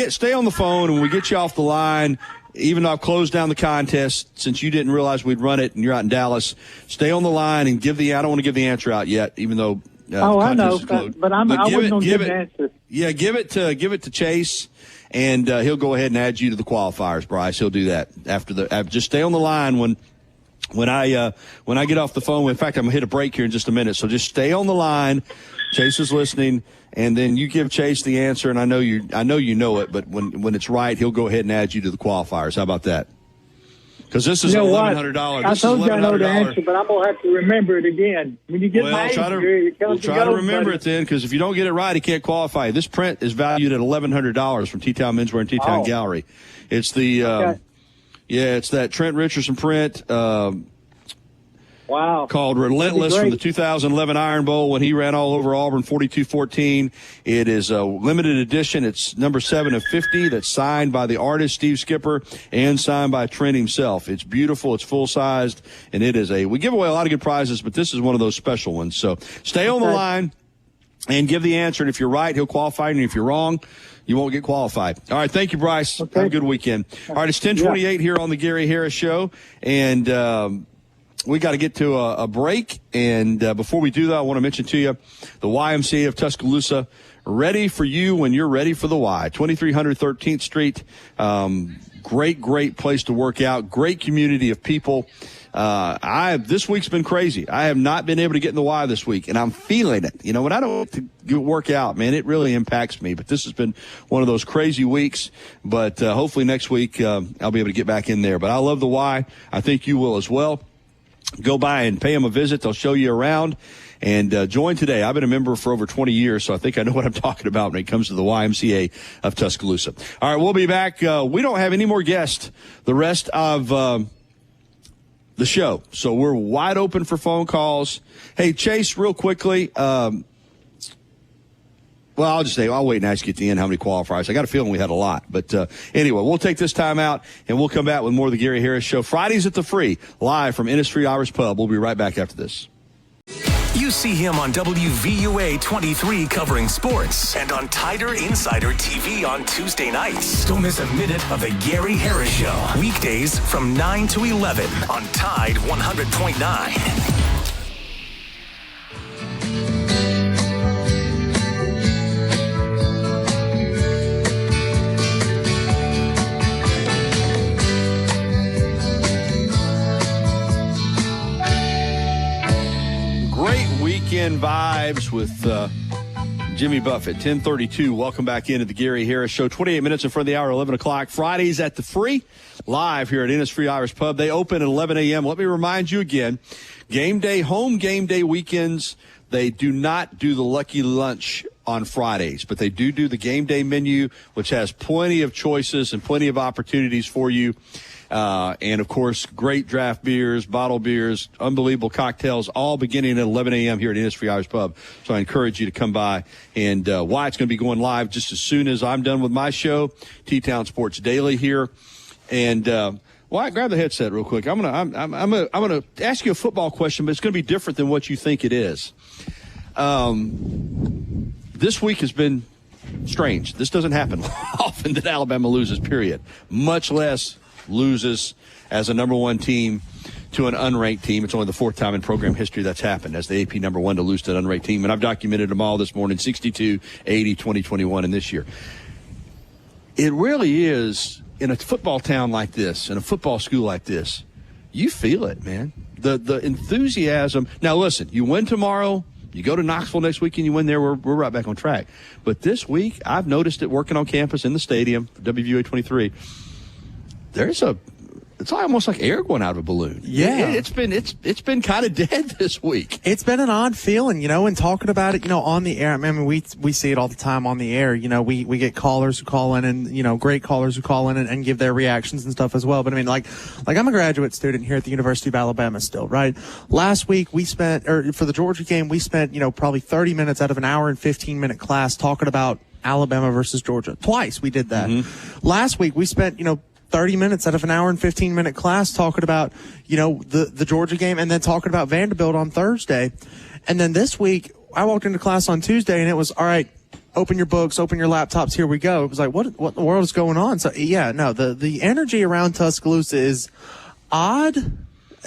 stay on the phone and we get you off the line, even though I've closed down the contest, since you didn't realize we'd run it and you're out in Dallas, stay on the line and I don't want to give the answer out yet, even though, I know, but I wasn't going to give the answer. Yeah, give it to Chase, and he'll go ahead and add you to the qualifiers, Bryce. He'll do that just stay on the line when I get off the phone. In fact, I'm going to hit a break here in just a minute. So just stay on the line. Chase is listening, and then you give Chase the answer, and I know you know it, but when it's right, he'll go ahead and add you to the qualifiers. How about that? Because this is $1,100. I told you I know the answer, but I'm going to have to remember it again. When you get we'll try to remember it then, because if you don't get it right, he can't qualify. This print is valued at $1,100 from T-Town Menswear and T-Town Gallery. It's the it's that Trent Richardson print. Wow. Called Relentless That'd from be the 2011 Iron Bowl when he ran all over Auburn 42-14. It is a limited edition. It's number 7 of 50 that's signed by the artist Steve Skipper and signed by Trent himself. It's beautiful. It's full-sized, and it is we give away a lot of good prizes, but this is one of those special ones. So stay on the line and give the answer, and if you're right, he'll qualify, and if you're wrong, you won't get qualified. All right, thank you, Bryce. Okay. Have a good weekend. All right, it's 10:28 here on the Gary Harris Show, and we got to get to a break, and before we do that, I want to mention to you the YMCA of Tuscaloosa, ready for you when you're ready for the Y. 2300 13th Street, great place to work out, great community of people. This week's been crazy. I have not been able to get in the Y this week, and I'm feeling it. You know, when I don't work out, man, it really impacts me. But this has been one of those crazy weeks. But hopefully next week I'll be able to get back in there. But I love the Y. I think you will as well. Go by and pay them a visit. They'll show you around. And join today. I've been a member for over 20 years, so I think I know what I'm talking about when it comes to the YMCA of Tuscaloosa. All right, we'll be back. We don't have any more guests the rest of the show, so we're wide open for phone calls. Hey, Chase, real quickly. Well, I'll wait and ask you at the end how many qualifiers. I got a feeling we had a lot. But anyway, we'll take this time out, and we'll come back with more of the Gary Harris Show. Fridays at the Free, live from Innisfree Irish Pub. We'll be right back after this. You see him on WVUA 23 covering sports and on Tider Insider TV on Tuesday nights. Don't miss a minute of the Gary Harris Show. Weekdays from 9 to 11 on Tide 100.9. Weekend vibes with Jimmy Buffett. 10:32. Welcome back into the Gary Harris Show. 28 minutes in front of the hour, 11 o'clock. Fridays at the Free, live here at Innisfree Irish Pub. They open at 11 a.m. Let me remind you again, home game day weekends, they do not do the Lucky Lunch on Fridays, but they do the game day menu, which has plenty of choices and plenty of opportunities for you. And, of course, great draft beers, bottle beers, unbelievable cocktails, all beginning at 11 a.m. here at Innisfree Irish Pub. So I encourage you to come by. And Wyatt's going to be going live just as soon as I'm done with my show, T-Town Sports Daily here. And Wyatt, grab the headset real quick. I'm gonna ask you a football question, but it's going to be different than what you think it is. This week has been strange. This doesn't happen often that Alabama loses, period. Much less loses as a number one team to an unranked team. It's only the fourth time in program history that's happened as the AP number one to lose to an unranked team. And I've documented them all this morning, 62, 80, 20, 21, and this year. It really is, in a football town like this, in a football school like this, you feel it, man. The enthusiasm. Now, listen, you win tomorrow, you go to Knoxville next week and you win there, we're right back on track. But this week, I've noticed it working on campus in the stadium, WVUA 23, it's almost like air going out of a balloon. Yeah. It's been kind of dead this week. It's been an odd feeling, and talking about it, on the air. I mean, we see it all the time on the air. We get callers who call in and, great callers who call in and give their reactions and stuff as well. But I mean, like I'm a graduate student here at the University of Alabama still, right? Last week for the Georgia game, we spent, probably 30 minutes out of an hour and 15-minute class talking about Alabama versus Georgia. Twice we did that. Mm-hmm. Last week we spent, 30 minutes out of an hour and 15-minute class talking about, the Georgia game and then talking about Vanderbilt on Thursday. And then this week, I walked into class on Tuesday and it was, all right, open your books, open your laptops, here we go. It was like, what in the world is going on? So, yeah, no, the energy around Tuscaloosa is odd.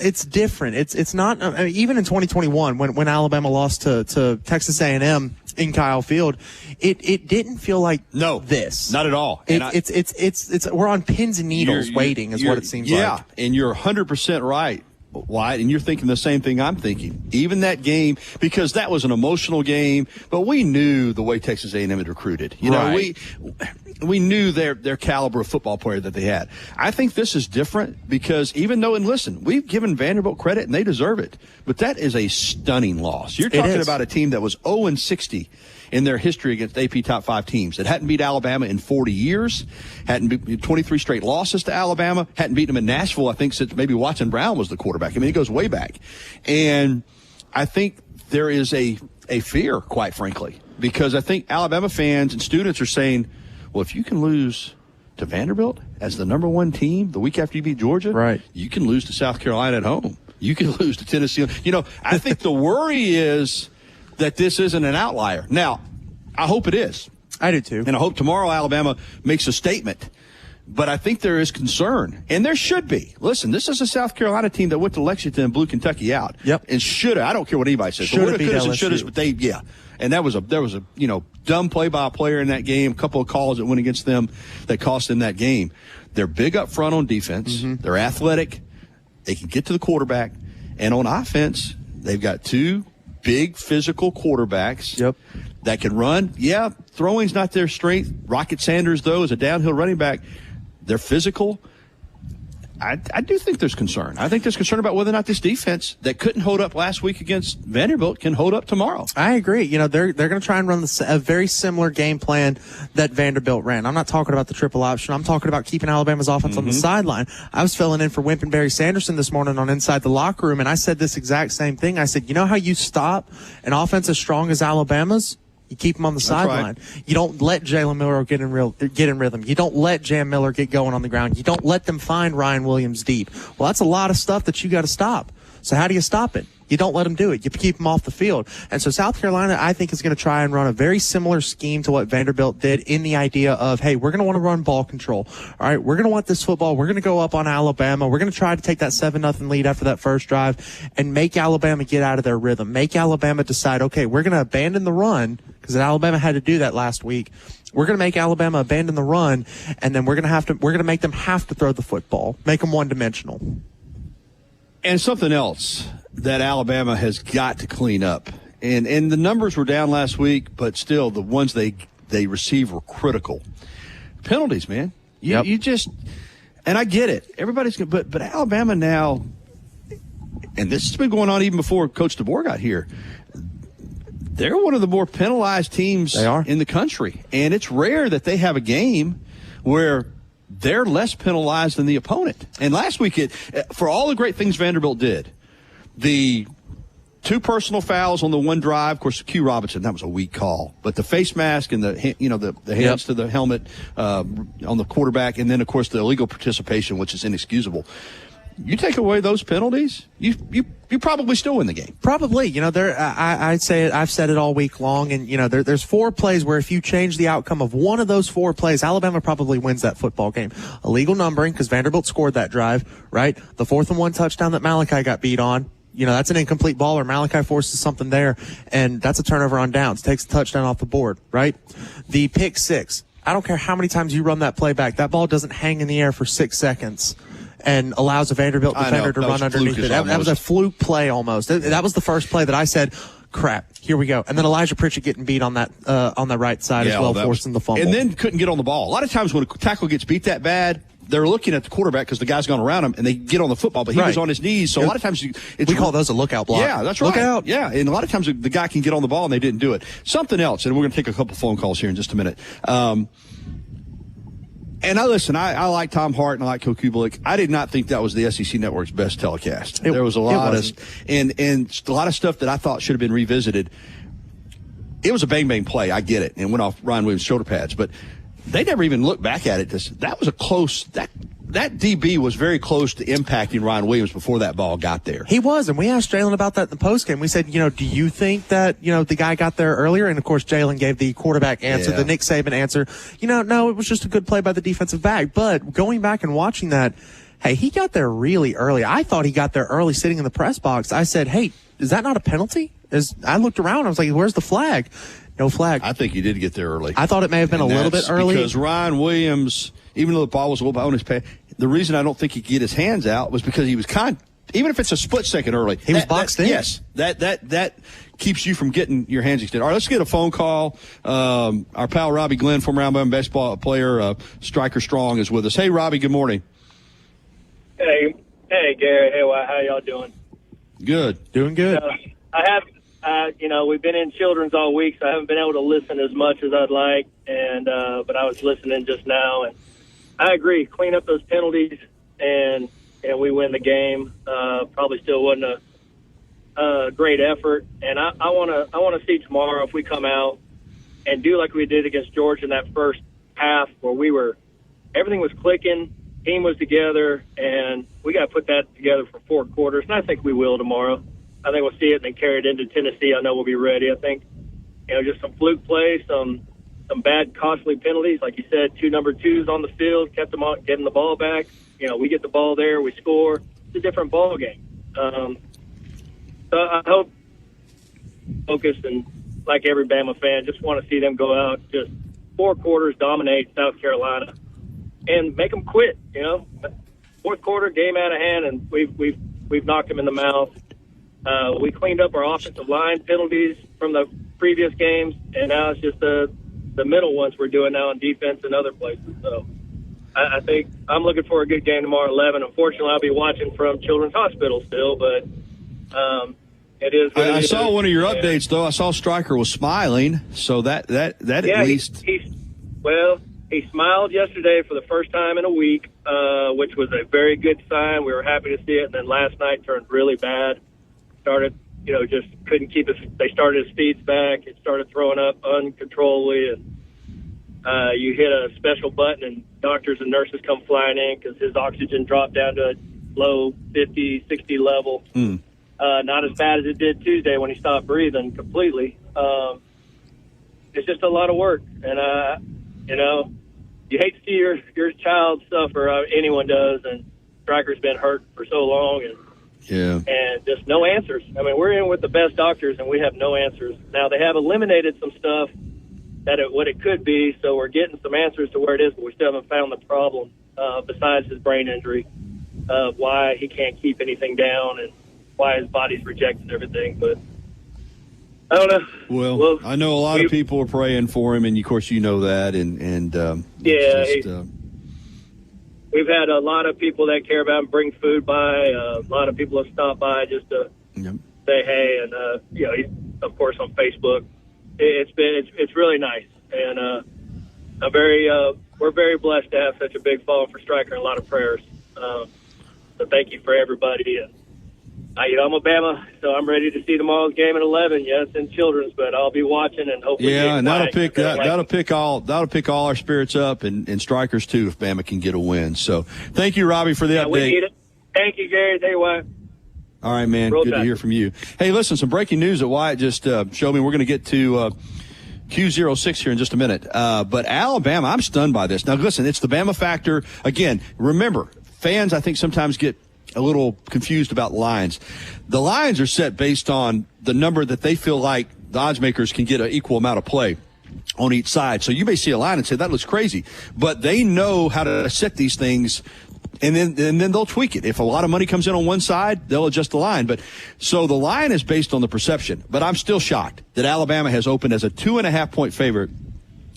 It's different. It's not, even in 2021, when Alabama lost to Texas A&M in Kyle Field, it didn't feel like this. Not at all. It's we're on pins and needles waiting is what it seems like. Yeah, and you're 100% right, Wyatt, and you're thinking the same thing I'm thinking. Even that game, because that was an emotional game, but we knew the way Texas A&M had recruited. we knew their caliber of football player that they had. I think this is different because even though, and listen, we've given Vanderbilt credit and they deserve it, but that is a stunning loss. You're talking about a team that was 0-60 in their history against AP top 5 teams that hadn't beat Alabama in 40 years, hadn't beat 23 straight losses to Alabama, hadn't beaten them in Nashville, I think, since maybe Watson Brown was the quarterback. I mean, it goes way back. And I think there is a fear, quite frankly, because I think Alabama fans and students are saying, well, if you can lose to Vanderbilt as the number 1 team the week after you beat Georgia, right, you can lose to South Carolina at home. You can lose to Tennessee. You know, I think the worry is that this isn't an outlier. Now, I hope it is. I do too. And I hope tomorrow Alabama makes a statement. But I think there is concern, and there should be. Listen, this is a South Carolina team that went to Lexington and blew Kentucky out. Yep. And should have. I don't care what anybody says. Should have beat and LSU. should have, but they, yeah. And there was a dumb play by a player in that game, a couple of calls that went against them that cost them that game. They're big up front on defense. Mm-hmm. They're athletic. They can get to the quarterback. And on offense, they've got 2 big physical quarterbacks that can run. Yeah, throwing's not their strength. Rocket Sanders, though, is a downhill running back. They're physical. I do think there's concern. I think there's concern about whether or not this defense that couldn't hold up last week against Vanderbilt can hold up tomorrow. I agree. You know, they're going to try and run a very similar game plan that Vanderbilt ran. I'm not talking about the triple option. I'm talking about keeping Alabama's offense on the sideline. I was filling in for Wimp and Barry Sanderson this morning on Inside the Locker Room, and I said this exact same thing. I said, you know how you stop an offense as strong as Alabama's? You keep them on the sideline. Right. You don't let Jalen Miller get in rhythm. You don't let Jam Miller get going on the ground. You don't let them find Ryan Williams deep. Well, that's a lot of stuff that you got to stop. So how do you stop it? You don't let them do it. You keep them off the field. And so South Carolina, I think, is going to try and run a very similar scheme to what Vanderbilt did in the idea of, hey, we're going to want to run ball control. All right, we're going to want this football. We're going to go up on Alabama. We're going to try to take that 7-0 lead after that first drive and make Alabama get out of their rhythm. Make Alabama decide, okay, we're going to abandon the run, because Alabama had to do that last week. We're going to make Alabama abandon the run, and then we're going to make them have to throw the football, make them one-dimensional. And something else that Alabama has got to clean up. And the numbers were down last week, but still the ones they received were critical. Penalties, man. You just, and I get it. Everybody's going, but Alabama now, and this has been going on even before Coach DeBoer got here, they're one of the more penalized teams in the country. And it's rare that they have a game where they're less penalized than the opponent. And last week, for all the great things Vanderbilt did, the 2 personal fouls on the one drive, of course, Q Robinson, that was a weak call. But the face mask and the hands to the helmet on the quarterback, and then, of course, the illegal participation, which is inexcusable. You take away those penalties, you probably still win the game. Probably. You know, I'd say it, I've said it all week long, and, you know, there's 4 plays where if you change the outcome of one of those 4 plays, Alabama probably wins that football game. Illegal numbering, because Vanderbilt scored that drive, right? The 4th and 1 touchdown that Malachi got beat on. You know, that's an incomplete ball, or Malachi forces something there, and that's a turnover on downs. Takes the touchdown off the board, right? The pick 6. I don't care how many times you run that play back. That ball doesn't hang in the air for 6 seconds. And allows a Vanderbilt defender to run underneath it. That was a fluke play almost. That was the first play that I said, crap, here we go. And then Elijah Pritchett getting beat on the right side as well, forcing the fumble. And then couldn't get on the ball. A lot of times when a tackle gets beat that bad, they're looking at the quarterback because the guy's gone around him, and they get on the football, but he was on his knees. So a lot of times we call those a lookout block. Yeah, that's right. Look out. Yeah, and a lot of times the guy can get on the ball, and they didn't do it. Something else, and we're going to take a couple phone calls here in just a minute. And I like Tom Hart and I like Coach Kubelik. I did not think that was the SEC Network's best telecast. There was a lot of and a lot of stuff that I thought should have been revisited. It was a bang play, I get it, and went off Ryan Williams' shoulder pads, but they never even looked back at it. That was a close that DB was very close to impacting Ryan Williams before that ball got there. He was, and we asked Jalen about that in the postgame. We said, do you think that, the guy got there earlier? And, of course, Jalen gave the quarterback answer, the Nick Saban answer. No, it was just a good play by the defensive back. But going back and watching that, hey, he got there really early. I thought he got there early sitting in the press box. I said, hey, is that not a penalty? I looked around. I was like, where's the flag? No flag. I think he did get there early. I thought it may have been a little bit early. Because Ryan Williams, even though the ball was a little bit on his pad, the reason I don't think he could get his hands out was because he was even if it's a split second early. He was boxed in. Yes. That keeps you from getting your hands extended. All right, let's get a phone call. Our pal Robbie Glenn, former Alabama baseball player, Striker Strong, is with us. Hey, Robbie, good morning. Hey, Gary. Hey, how y'all doing? Good. Doing good. I have, we've been in children's all week, so I haven't been able to listen as much as I'd like, but I was listening just now, and I agree. Clean up those penalties, and we win the game. Probably still wasn't a great effort, and I want to see tomorrow if we come out and do like we did against Georgia in that first half, where everything was clicking, team was together, and we got to put that together for 4 quarters, and I think we will tomorrow. I think we'll see it and then carry it into Tennessee. I know we'll be ready. I think, just some fluke play, some bad, costly penalties. Like you said, 2 number 2s on the field, kept them on, getting the ball back. We get the ball there, we score. It's a different ball game. So I hope focused, and like every Bama fan, just want to see them go out, just 4 quarters, dominate South Carolina, and make them quit. 4th quarter, game out of hand, and we've knocked them in the mouth. We cleaned up our offensive line penalties from the previous games, and now it's just the middle ones we're doing now on defense and other places. So I think I'm looking for a good game tomorrow at 11. Unfortunately, I'll be watching from Children's Hospital still, but it is. I saw one of your updates, though. I saw Striker was smiling, so that at least. He smiled yesterday for the first time in a week, which was a very good sign. We were happy to see it, and then last night turned really bad. Started, just couldn't keep they started his feet back. It started throwing up uncontrollably, and you hit a special button, and doctors and nurses come flying in because his oxygen dropped down to a low 50, 60 level. Not as bad as it did Tuesday when he stopped breathing completely. It's just a lot of work, and you hate to see your child suffer. Anyone does, and Striker's been hurt for so long, and just no answers. I mean, we're in with the best doctors, and we have no answers. Now, they have eliminated some stuff what it could be, so we're getting some answers to where it is, but we still haven't found the problem besides his brain injury, why he can't keep anything down and why his body's rejecting everything. But I don't know. Well, I know a lot of people are praying for him, and of course you know that. We've had a lot of people that care about him bring food by. A lot of people have stopped by just to say hey, and he's of course on Facebook. It's really nice, and we're very blessed to have such a big fall for Striker and a lot of prayers. So thank you for everybody. And I'm a Bama, so I'm ready to see tomorrow's game at 11. Yes, in children's, but I'll be watching and hopefully. Yeah, and that'll pick all our spirits up and Strikers too if Bama can get a win. So thank you, Robbie, for the update. We need it. Thank you, Gary. Tell you what. All right, man. Good to hear from you. Hey, listen, some breaking news that Wyatt just showed me. We're going to get to Q06 here in just a minute. But Alabama, I'm stunned by this. Now, listen, it's the Bama factor. Again, remember, fans, I think, sometimes get a little confused about lines. The lines are set based on the number that they feel like the odds makers can get an equal amount of play on each side. So you may see a line and say, that looks crazy. But they know how to set these things, and then they'll tweak it. If a lot of money comes in on one side, they'll adjust the line. But so the line is based on the perception. But I'm still shocked that Alabama has opened as a 2.5-point favorite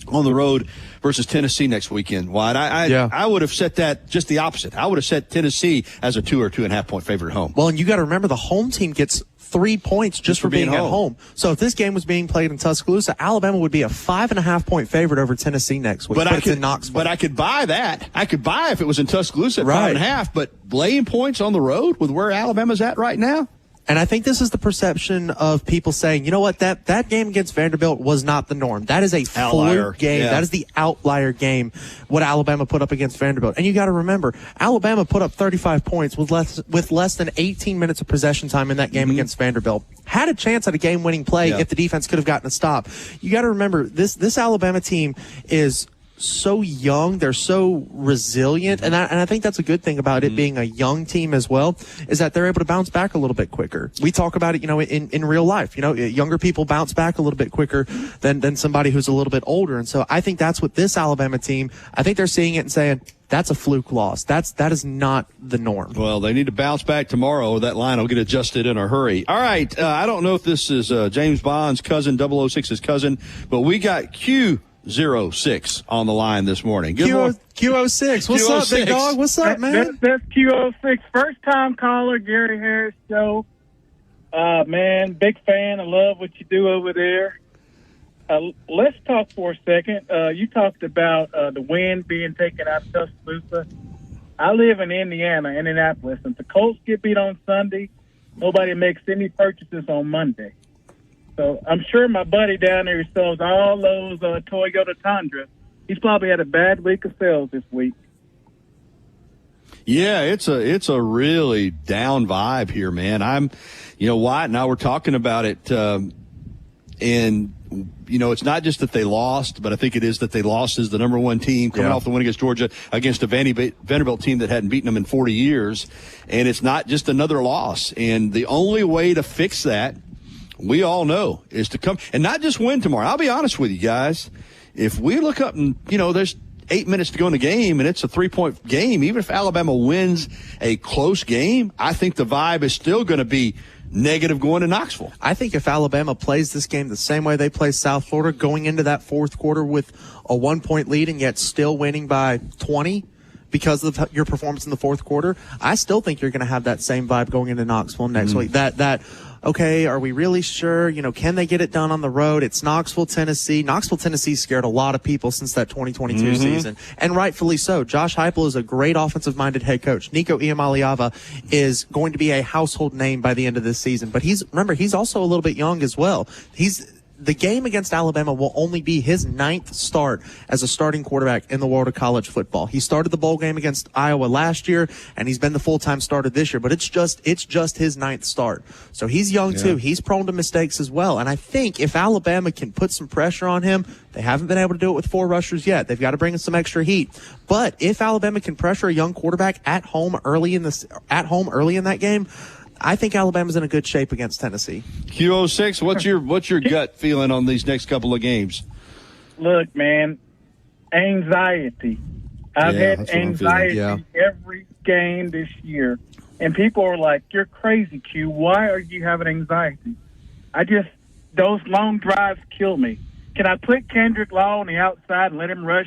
on the road versus Tennessee next weekend. Wyatt, I would have set that just the opposite. I would have set Tennessee as a 2 or 2.5 point favorite at home. Well, and you got to remember the home team gets 3 points just for being at home. So if this game was being played in Tuscaloosa, Alabama would be a 5.5 point favorite over Tennessee next week. But it's in Knoxville. But I could buy that. I could buy if it was in Tuscaloosa at 5.5. But laying points on the road with where Alabama's at right now. And I think this is the perception of people saying, you know what, that game against Vanderbilt was not the norm. That is a fluke game. Yeah. That is the outlier game, what Alabama put up against Vanderbilt. And you got to remember, Alabama put up 35 points with less than 18 minutes of possession time in that game against Vanderbilt. Had a chance at a game-winning play if the defense could have gotten a stop. You got to remember, this Alabama team is so young. They're so resilient. And I think that's a good thing about it being a young team as well, is that they're able to bounce back a little bit quicker. We talk about it, in real life. Younger people bounce back a little bit quicker than somebody who's a little bit older. And so I think that's what this Alabama team, I think they're seeing it and saying, that's a fluke loss. That is not the norm. Well, they need to bounce back tomorrow, or that line will get adjusted in a hurry. All right, I don't know if this is James Bond's cousin, 006's cousin, but we got Q06 on the line this morning. Good morning. Q06. What's up, big dog? What's up, man? That's Q06. First time caller, Gary Harris Show. Man, big fan. I love what you do over there. Let's talk for a second. You talked about the wind being taken out of Tuscaloosa. I live in Indianapolis, and if the Colts get beat on Sunday, nobody makes any purchases on Monday. So I'm sure my buddy down there who sells all those Toyota Tundra, he's probably had a bad week of sales this week. Yeah, it's a really down vibe here, man. Wyatt and I were talking about it, and it's not just that they lost, but I think it is that they lost as the number one team coming off the win against Georgia, against a Vanderbilt team that hadn't beaten them in 40 years. And it's not just another loss. And the only way to fix that, we all know, is to come and not just win tomorrow. I'll be honest with you guys. If we look up and, there's 8 minutes to go in the game and it's a 3-point game, even if Alabama wins a close game, I think the vibe is still going to be negative going to Knoxville. I think if Alabama plays this game the same way they play South Florida, going into that fourth quarter with a 1-point lead and yet still winning by 20 because of your performance in the fourth quarter, I still think you're going to have that same vibe going into Knoxville next week. Okay, are we really sure? Can they get it done on the road? It's Knoxville, Tennessee. Knoxville, Tennessee scared a lot of people since that 2022 season, and rightfully so. Josh Heupel is a great offensive-minded head coach. Nico Iamaleava is going to be a household name by the end of this season, but he's also a little bit young as well. The game against Alabama will only be his 9th start as a starting quarterback in the world of college football. He started the bowl game against Iowa last year, and he's been the full-time starter this year, but it's just his 9th start. So he's young too. He's prone to mistakes as well. And I think if Alabama can put some pressure on him, they haven't been able to do it with 4 rushers yet. They've got to bring in some extra heat. But if Alabama can pressure a young quarterback at home early in that game, I think Alabama's in a good shape against Tennessee. Q06, what's your gut feeling on these next couple of games? Look, man, anxiety. I've had anxiety every game this year. And people are like, you're crazy, Q. Why are you having anxiety? Those long drives kill me. Can I put Kendrick Law on the outside and let him run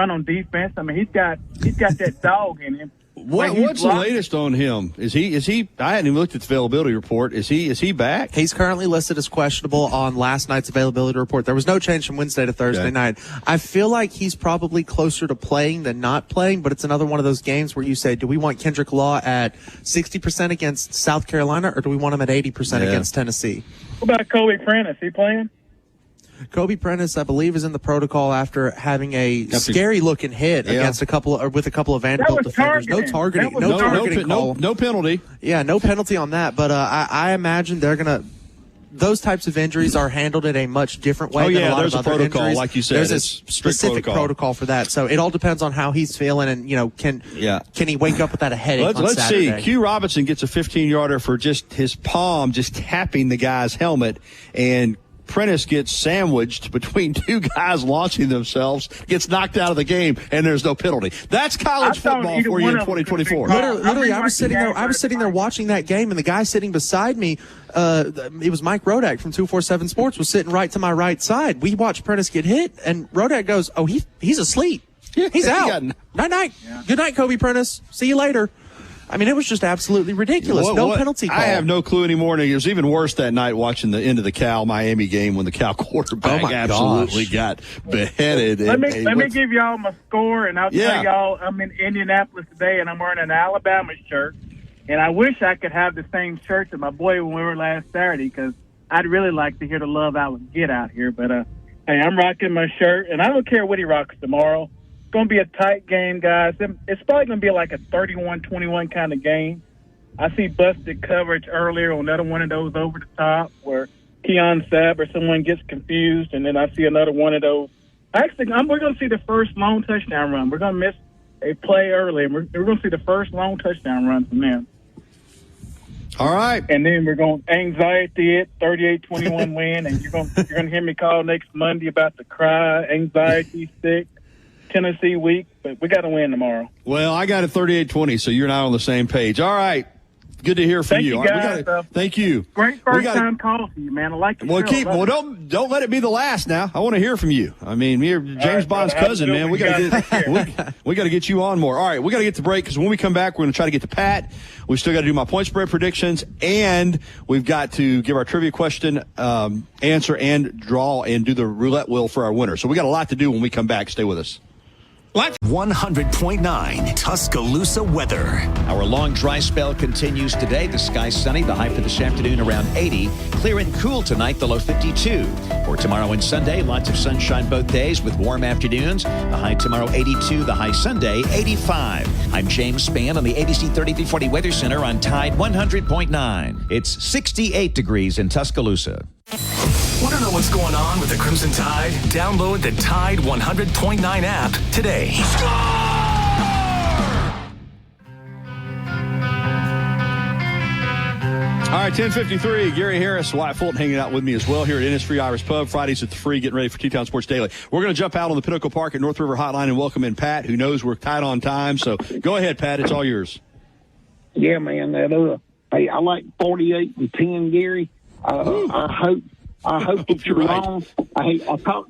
on defense? I mean, he's got that dog in him. What's the latest on him? Is he? I hadn't even looked at the availability report. Is he back? He's currently listed as questionable on last night's availability report. There was no change from Wednesday to Thursday night. I feel like he's probably closer to playing than not playing, but it's another one of those games where you say, do we want Kendrick Law at 60% against South Carolina, or do we want him at 80% against Tennessee? What about Kobe Prentice? He playing? Kobe Prentice, I believe, is in the protocol after having a scary-looking hit against a couple of Vanderbilt defenders. No targeting. No penalty. Yeah, no penalty on that. But I imagine they're going to. Those types of injuries are handled in a much different way. Than a lot there's of a other protocol, injuries. like you said. There's a specific protocol for that. So it all depends on how he's feeling, and can he wake up without a headache? Let's see. Q Robinson gets a 15-yarder for just his palm just tapping the guy's helmet, and Prentice gets sandwiched between 2 guys launching themselves, gets knocked out of the game, and there's no penalty. That's college football for you in 2024. Literally, I was sitting there watching that game, and the guy sitting beside me, it was Mike Rodak from 247 Sports, was sitting right to my right side. We watched Prentice get hit, and Rodak goes, "Oh, he's asleep. He's out. Night. Good night, Kobe Prentice. See you later." I mean, it was just absolutely ridiculous. No penalty call. I have no clue anymore. And it was even worse that night watching the end of the Cal-Miami game when the Cal quarterback absolutely got beheaded. Let me give y'all my score, and I'll tell y'all I'm in Indianapolis today, and I'm wearing an Alabama shirt. And I wish I could have the same shirt that my boy when we were last Saturday, because I'd really like to hear the love I would get out here. But, hey, I'm rocking my shirt, and I don't care what he rocks tomorrow. Going to be a tight game, guys. It's probably going to be like a 31-21 kind of game. I see busted coverage earlier on another one of those over the top where Keon Sabb or someone gets confused, and then I see another one of those Actually, we're going to see the first long touchdown run. We're going to miss a play early, and we're going to see the first long touchdown run from them. All right. And then we're going to anxiety it, 38-21 win, and you're going to hear me call next Monday about the cry, anxiety, sick, Tennessee week. But we got to win tomorrow. Well, I got it 38-20, so you're and I on the same page. All right. Good to hear from Thank you. All right, Guys. Thank you. Great first-time call for you, man. I like it. Well, don't let it be the last. Now I want to hear from you. I mean, you're James Bond's cousin, man. We got to get you on more. All right, we got to get to break because when we come back, we're going to try to get to Pat. We still got to do my point spread predictions, and we've got to give our trivia question answer and draw and do the roulette wheel for our winner. So we got a lot to do when we come back. Stay with us. 100.9 Tuscaloosa weather. Our long dry spell continues today. The sky's sunny. The high for this afternoon around 80. Clear and cool tonight, the low 52. For tomorrow and Sunday, lots of sunshine both days with warm afternoons. The high tomorrow 82, the high Sunday 85. I'm James Spann on the ABC 3340 Weather Center on Tide 100.9. It's 68 degrees in Tuscaloosa. Want to know what's going on with the Crimson Tide? Download the Tide 100.9 app today. All right, 10:53. Gary Harris, Wyatt Fulton hanging out with me as well here at Innisfree Irish Pub. Fridays at the Free, getting ready for T-Town Sports Daily. We're going to jump out on the Pinnacle Park at North River Hotline and welcome in Pat, who knows we're tight on time. So go ahead, Pat. It's all yours. Yeah, man. Hey, I like 48-10, Gary. I hope that you're wrong. I talked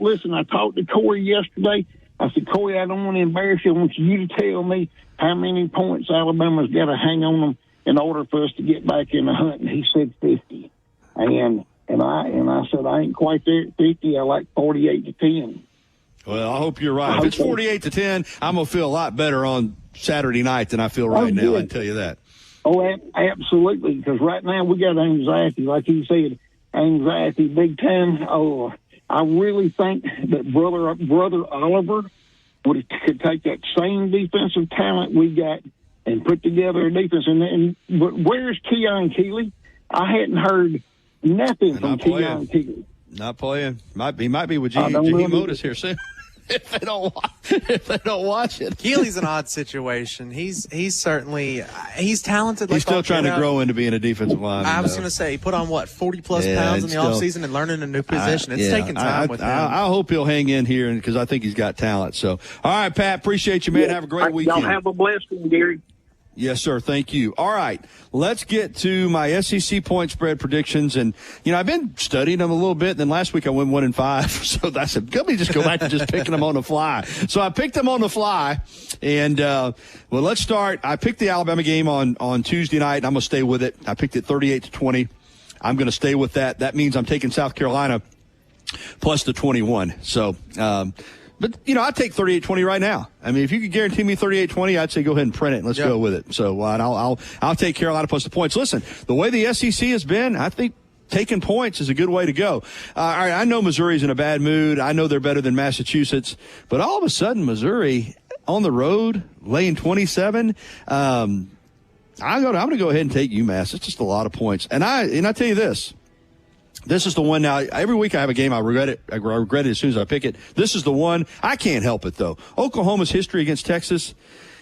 to Corey yesterday. I said, Corey, I don't want to embarrass you. I want you to tell me how many points Alabama's got to hang on them in order for us to get back in the hunt. And he said 50. And I said, I ain't quite there at 50. I like 48-10. Well, I hope you're right. If it's 48-10, I'm going to feel a lot better on Saturday night than I feel right now. I can tell you that. Oh, absolutely. Because right now we got anxiety, like he said. Anxiety big time. Oh, I really think that brother Oliver could take that same defensive talent we got and put together a defense. But where's Keon Keeley? I hadn't heard nothing from Keon Keeley. Not playing. He might be with Jaheim Otis here soon. If they don't watch it. Keely's an odd situation. He's certainly he's talented. He's still trying to grow into being a defensive lineman. I was going to say he put on 40+ pounds in the offseason and learning a new position. It's taking time with him. I hope he'll hang in here because I think he's got talent. So, all right, Pat, appreciate you, man. Have a great weekend. Y'all have a blessed one, Gary. Yes, sir. Thank you. All right. Let's get to my SEC point spread predictions. And, I've been studying them a little bit. And then last week I went 1-5. So I said, let me just go back to just picking them on the fly. So I picked them on the fly. And, let's start. I picked the Alabama game on Tuesday night, and I'm going to stay with it. I picked it 38-20. I'm going to stay with that. That means I'm taking South Carolina plus the 21. So, but, I'd take 38-20 right now. I mean, if you could guarantee me 38-20, I'd say go ahead and print it and let's go with it. So I'll take Carolina plus the points. Listen, the way the SEC has been, I think taking points is a good way to go. All right, I know Missouri's in a bad mood. I know they're better than Massachusetts. But all of a sudden, Missouri on the road, laying 27, I'm going to go ahead and take UMass. It's just a lot of points. And I tell you this. This is the one now. Every week I have a game. I regret it. I regret it as soon as I pick it. This is the one. I can't help it, though. Oklahoma's history against Texas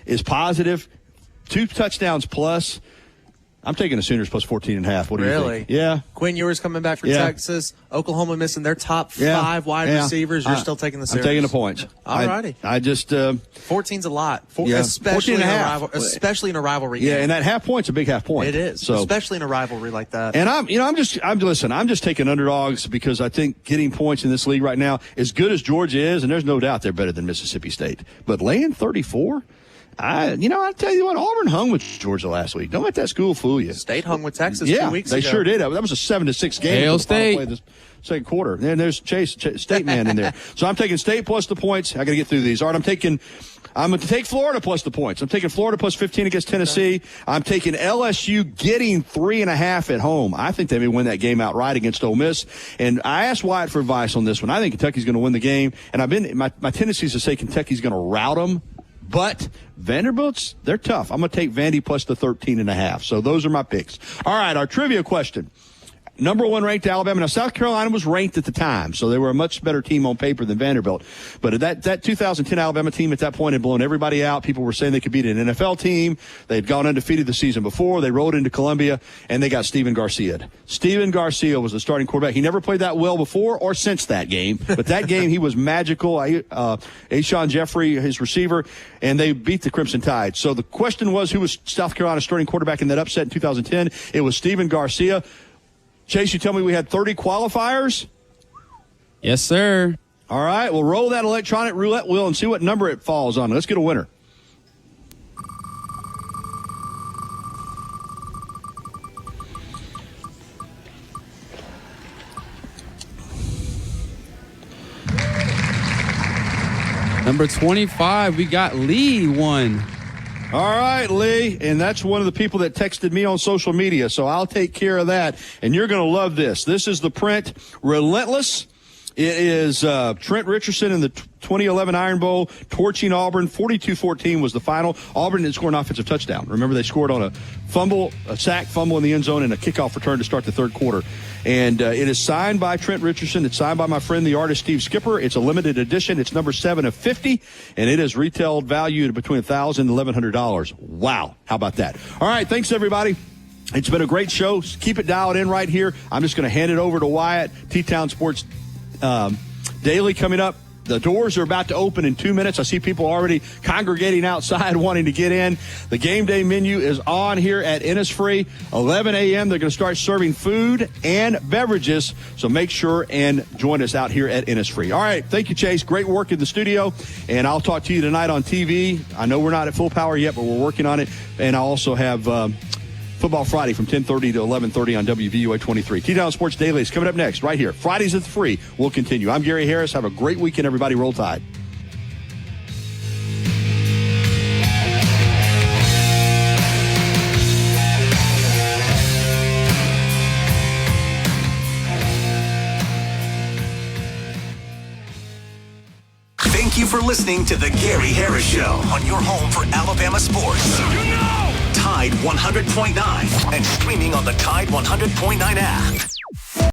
is positive. 2 touchdowns plus. I'm taking the Sooners plus 14.5. What do you think? Yeah. Quinn Ewers coming back for Texas. Oklahoma missing their top 5 wide receivers. You're still taking the Sooners. I'm taking the points. All righty. I just 14's a lot, especially in a rivalry game. Yeah, and that half point's a big half point. It is, especially in a rivalry like that. And I'm just taking underdogs because I think getting points in this league right now, as good as Georgia is, and there's no doubt they're better than Mississippi State, but laying 34. I tell you what, Auburn hung with Georgia last week. Don't let that school fool you. State hung with Texas 2 weeks ago. They sure did. That was a 7-6 game. Hail State. Play this second quarter. And there's Chase State man in there. So I'm taking State plus the points. I got to get through these. All right, I'm going to take Florida plus the points. I'm taking Florida plus 15 against Tennessee. I'm taking LSU getting 3.5 at home. I think they may win that game outright against Ole Miss. And I asked Wyatt for advice on this one. I think Kentucky's going to win the game. And my tendency is to say Kentucky's going to rout them. But Vanderbilt's, they're tough. I'm going to take Vandy plus the 13.5. So those are my picks. All right, our trivia question. number 1 ranked Alabama. Now, South Carolina was ranked at the time, so they were a much better team on paper than Vanderbilt. But that 2010 Alabama team at that point had blown everybody out. People were saying they could beat an NFL team. They had gone undefeated the season before. They rolled into Columbia, and they got Steven Garcia. Steven Garcia was the starting quarterback. He never played that well before or since that game, but that game he was magical. Ashawn Jeffrey, his receiver, and they beat the Crimson Tide. So the question was, who was South Carolina's starting quarterback in that upset in 2010? It was Steven Garcia. Chase, you tell me we had 30 qualifiers? Yes, sir. All right, we'll roll that electronic roulette wheel and see what number it falls on. Let's get a winner. Number 25, we got Lee won. All right, Lee, and that's one of the people that texted me on social media, so I'll take care of that, and you're going to love this. This is the print Relentless. It is Trent Richardson in the 2011 Iron Bowl, torching Auburn. 42-14 was the final. Auburn didn't score an offensive touchdown. Remember, they scored on a sack fumble in the end zone, and a kickoff return to start the third quarter. And it is signed by Trent Richardson. It's signed by my friend, the artist Steve Skipper. It's a limited edition. It's number 7 of 50, and it is retail valued between $1,000 and $1,100. Wow. How about that? All right. Thanks, everybody. It's been a great show. Keep it dialed in right here. I'm just going to hand it over to Wyatt. T-Town Sports Daily coming up. The doors are about to open in 2 minutes. I see people already congregating outside wanting to get in. The game day menu is on here at Innisfree. 11 a.m. They're going to start serving food and beverages. So make sure and join us out here at Innisfree. All right. Thank you, Chase. Great work in the studio. And I'll talk to you tonight on TV. I know we're not at full power yet, but we're working on it. And I also have Football Friday from 10:30 to 11:30 on WVUA 23. T-Town Sports Daily is coming up next right here. Fridays at the Free will continue. I'm Gary Harris. Have a great weekend, everybody. Roll Tide. Thank you for listening to The Gary Harris Show on your home for Alabama sports. Tide 100.9 and streaming on the Tide 100.9 app.